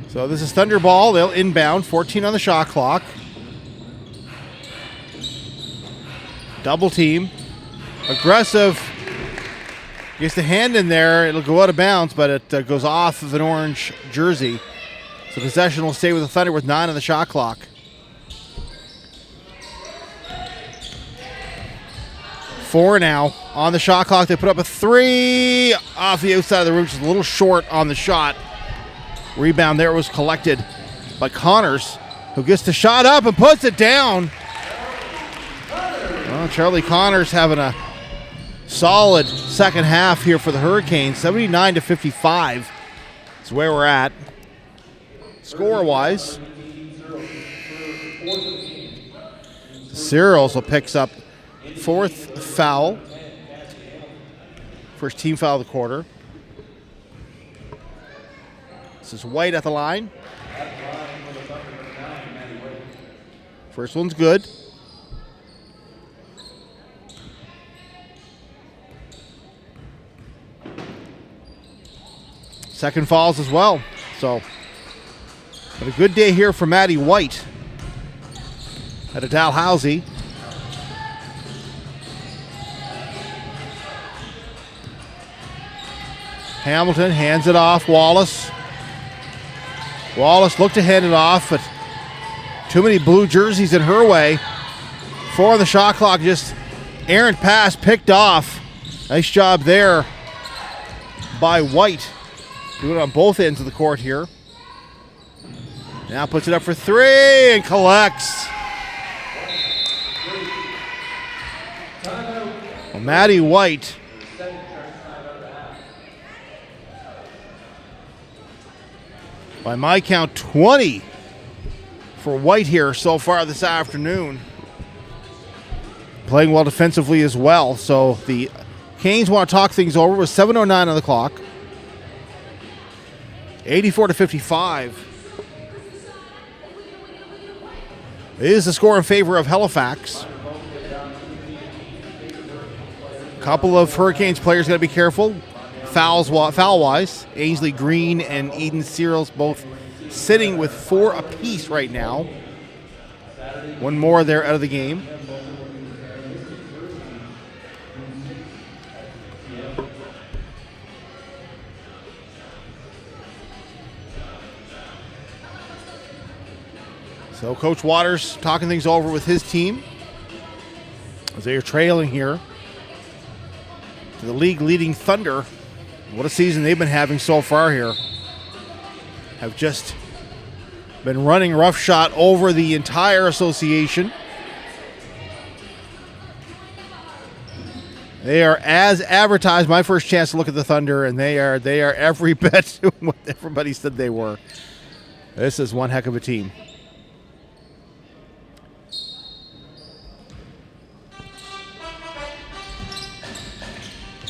So this is Thunder ball. They'll inbound. 14 on the shot clock. Double team. Aggressive. Gets the hand in there. It'll go out of bounds, but it goes off of an orange jersey. So possession will stay with the Thunder with 9 on the shot clock. Four now on the shot clock. They put up a 3 off the outside of the rim, just a little short on the shot. Rebound there was collected by Connors, who gets the shot up and puts it down. Well, Charlie Connors having a solid second half here for the Hurricanes. 79-55 is where we're at. Score-wise, Searles will picks up 4th foul. First team foul of the quarter. This is White at the line. First one's good. Second falls as well. So, but a good day here for Maddie White at a Dalhousie. Hamilton hands it off. Wallace looked to hand it off, but too many blue jerseys in her way. 4 on the shot clock, just errant pass picked off. Nice job there by White. Doing it on both ends of the court here. Now puts it up for 3 and collects. Well, Maddie White by my count, 20 for White here so far this afternoon. Playing well defensively as well. So the Canes want to talk things over with 7:09 on the clock. 84-55 is the score in favor of Halifax. A couple of Hurricanes players got to be careful. Foul-wise, Ainsley Green and Eden Searles both sitting with 4 apiece right now. One more, they're out of the game. So Coach Waters talking things over with his team as they are trailing here to the league-leading Thunder. What a season they've been having so far here. Have just been running roughshod over the entire association. They are as advertised. My first chance to look at the Thunder, and they are every bit what everybody said they were. This is one heck of a team.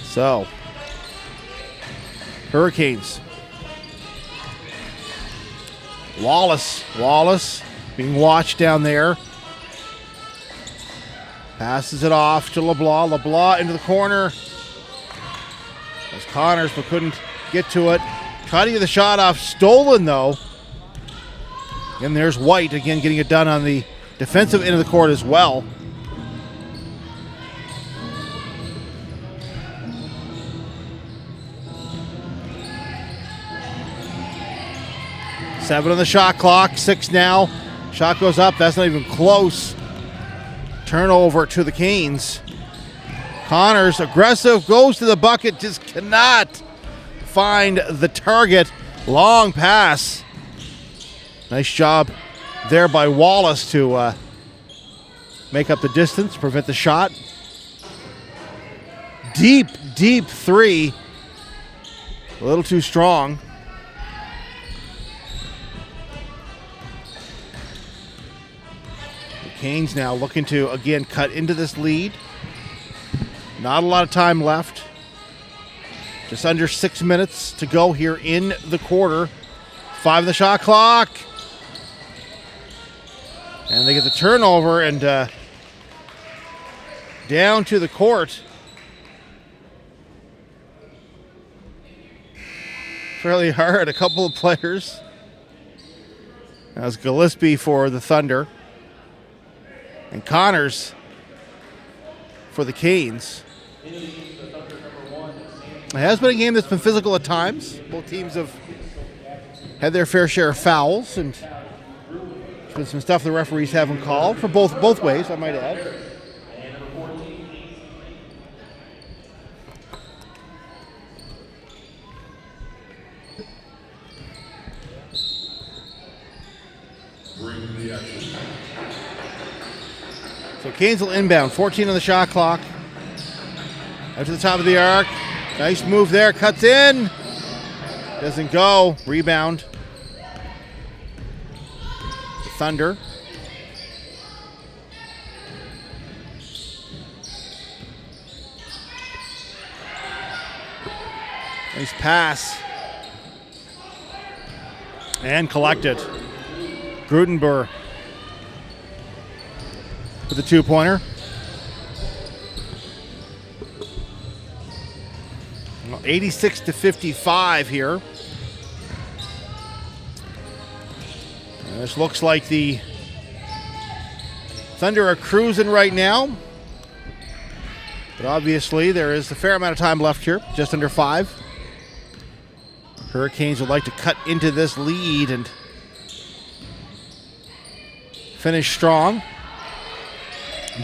So, Hurricanes. Wallace being watched down there. Passes it off to LeBlanc. LeBlanc into the corner. There's Connors, but couldn't get to it. Trying to get the shot off. Stolen, though. And there's White, again, getting it done on the defensive end of the court as well. Seven on the shot clock, 6 now. Shot goes up, that's not even close. Turnover to the Canes. Connors, aggressive, goes to the bucket, just cannot find the target. Long pass. Nice job there by Wallace to make up the distance, prevent the shot. Deep 3. A little too strong. Canes now looking to, again, cut into this lead. Not a lot of time left. Just under 6 minutes to go here in the quarter. 5 on the shot clock. And they get the turnover and down to the court. Fairly hard, a couple of players. That was Gillespie for the Thunder. And Connors for the Canes. It has been a game that's been physical at times. Both teams have had their fair share of fouls, and there's been some stuff the referees haven't called for both ways, I might add. So Canes will inbound, 14 on the shot clock. Out to the top of the arc. Nice move there, cuts in. Doesn't go, rebound. Thunder. Nice pass. And collected. Grudenberg with the 2-pointer. 86-55 here. And this looks like the Thunder are cruising right now. But obviously there is a fair amount of time left here, just under 5. Hurricanes would like to cut into this lead and finish strong.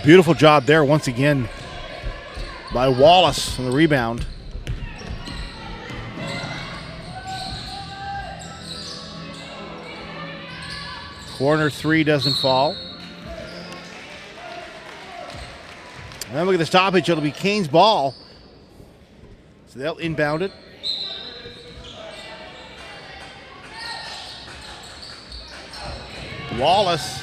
Beautiful job there once again by Wallace on the rebound. Corner 3 doesn't fall. And then look at the stoppage. It'll be Canes' ball. So they'll inbound it. Wallace,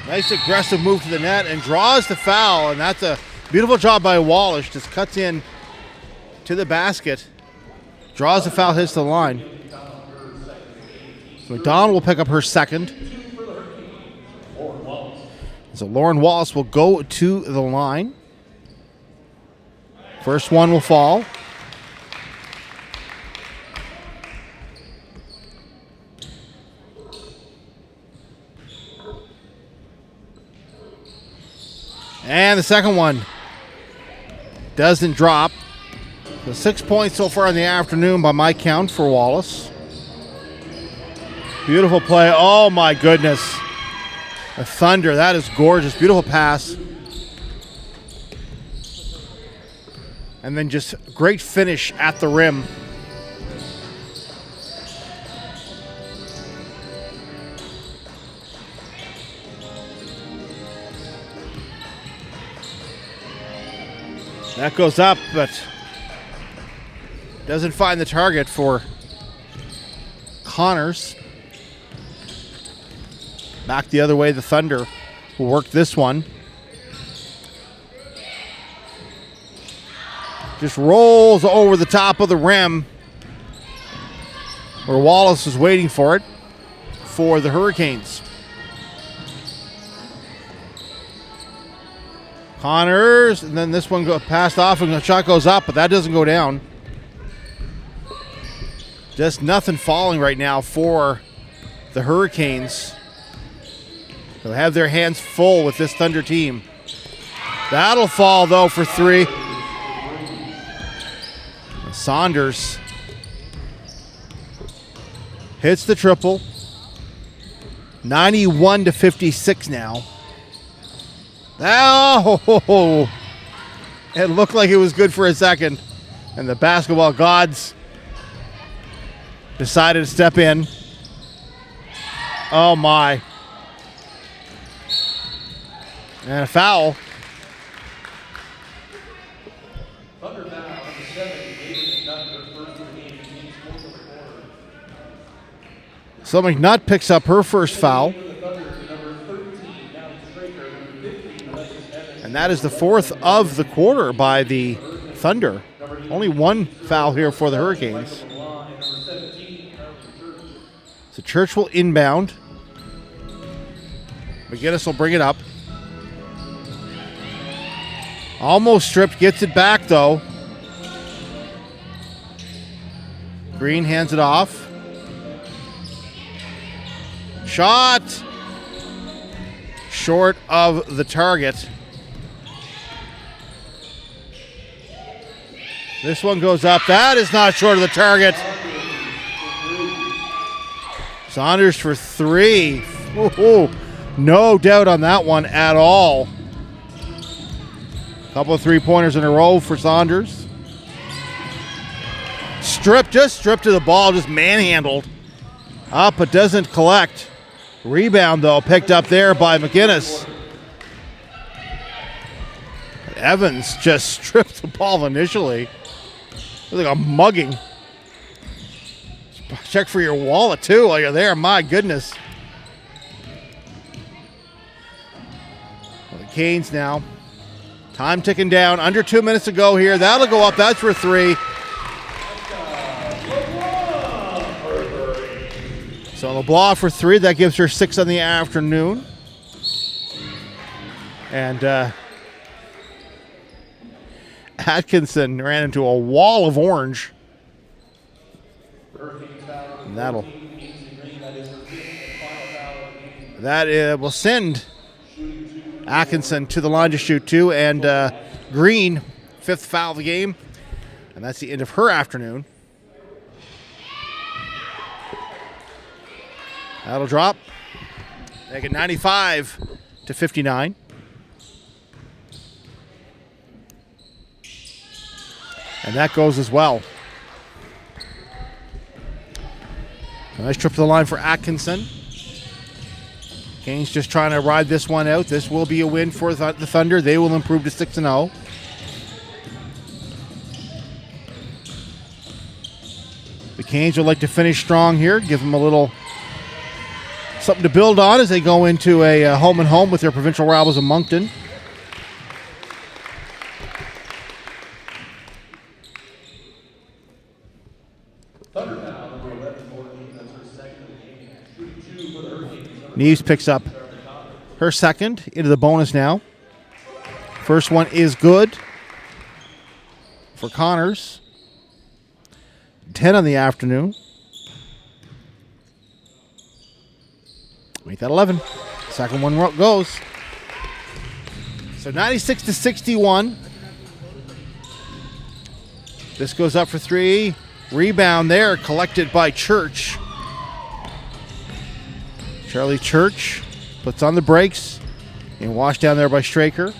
nice aggressive move to the net and draws the foul, and that's a beautiful job by Wallace. Just cuts in to the basket, draws the foul, hits the line. So McDonald will pick up her second. So Lauren Wallace will go to the line. First one will fall. And the second one doesn't drop. So 6 points so far in the afternoon by my count for Wallace. Beautiful play. Oh my goodness. The Thunder, that is gorgeous. Beautiful pass. And then just great finish at the rim. That goes up, but doesn't find the target for Connors. Back the other way, the Thunder will work this one. Just rolls over the top of the rim where Wallace is waiting for it for the Hurricanes. Connors, and then this one passed off and the shot goes up, but that doesn't go down. Just nothing falling right now for the Hurricanes. They'll have their hands full with this Thunder team. That'll fall, though, for 3. Saunders hits the triple. 91-56 now. Oh, it looked like it was good for a second. And the basketball gods decided to step in. Oh, my. And a foul. Thunder foul on the 7, David McNutt, her first of the game, Canes scored for the quarter. So McNutt picks up her first foul. And that is the 4th of the quarter by the Thunder. Only one foul here for the Hurricanes. So Church will inbound. McGinnis will bring it up. Almost stripped, gets it back though. Green hands it off. Shot! Short of the target. This one goes up. That is not short of the target. Saunders for 3. Ooh, no doubt on that one at all. Couple of 3-pointers in a row for Saunders. Just stripped to the ball, just manhandled. Up, but doesn't collect. Rebound, though, picked up there by McGinnis. Evans just stripped the ball initially. It was like a mugging. Check for your wallet, too, while you're there. My goodness. Well, the Canes now. Time ticking down. Under 2 minutes to go here. That'll go up. That's for 3. So LeBlanc for 3. That gives her 6 on the afternoon. And Atkinson ran into a wall of orange. And that will send Atkinson to the line to shoot 2. And Green, 5th foul of the game. And that's the end of her afternoon. That'll drop. Make it 95-59. And that goes as well. A nice trip to the line for Atkinson. Canes just trying to ride this one out. This will be a win for the Thunder. They will improve to 6-0. The Canes would like to finish strong here. Give them a little something to build on as they go into a home-and-home with their provincial rivals of Moncton. Neves picks up her second into the bonus now. First one is good for Connors. 10 on the afternoon. Make that 11. Second one goes. So 96-61. This goes up for 3. Rebound there collected by Church. Charlie Church puts on the brakes and washed down there by Straker.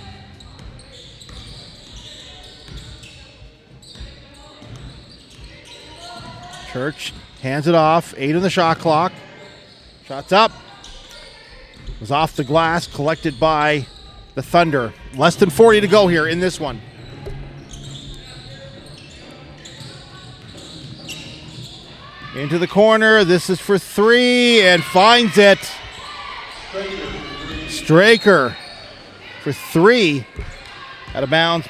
Church hands it off. 8 on the shot clock. Shots up. Was off the glass, collected by the Thunder. Less than 40 to go here in this one. Into the corner. This is for 3 and finds it. Straker for 3. Out of bounds.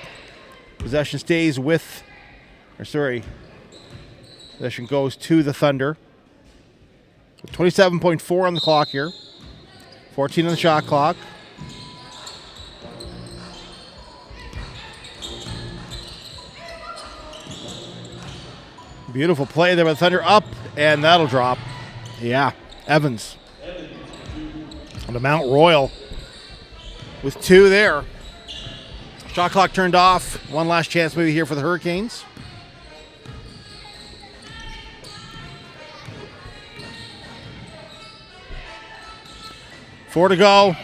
Possession stays with, possession goes to the Thunder. 27.4 on the clock here. 14 on the shot clock. Beautiful play there by the Thunder. Up, and that'll drop. Yeah, Evans. On the Mount Royal with 2 there. Shot clock turned off. One last chance maybe here for the Her-icanes. Four to go.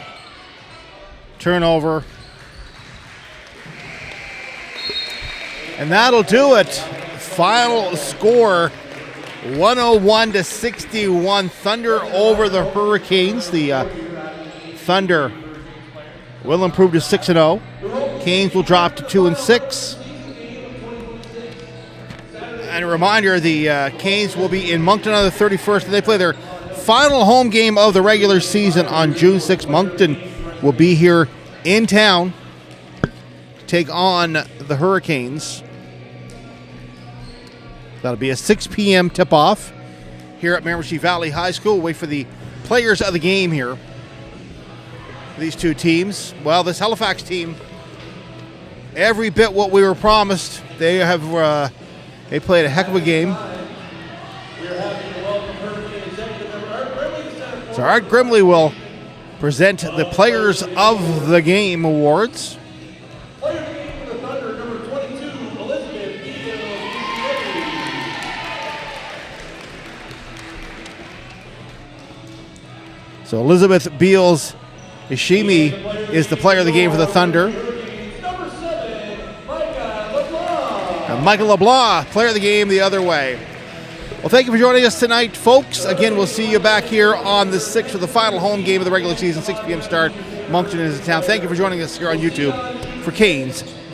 Turnover. And that'll do it. Final score, 101-61. Thunder over the Her-icanes. The Thunder will improve to 6-0. Canes will drop to 2-6. And a reminder, the Canes will be in Moncton on the 31st, and they play their final home game of the regular season on June 6th. Moncton will be here in town to take on the Her-icanes. That'll be a 6 p.m. tip-off here at Miramichi Valley High School. Wait for the players of the game here. These two teams. Well, this Halifax team, every bit what we were promised. They have they played a heck of a game. So Art Grimley will present the Players of the Game awards. So Elizabeth Beals Ishimi is the player of the game for the Thunder. And Michael LeBlanc, player of the game the other way. Well, thank you for joining us tonight, folks. Again, we'll see you back here on the 6th for the final home game of the regular season, 6 p.m. start. Moncton is in town. Thank you for joining us here on YouTube for Canes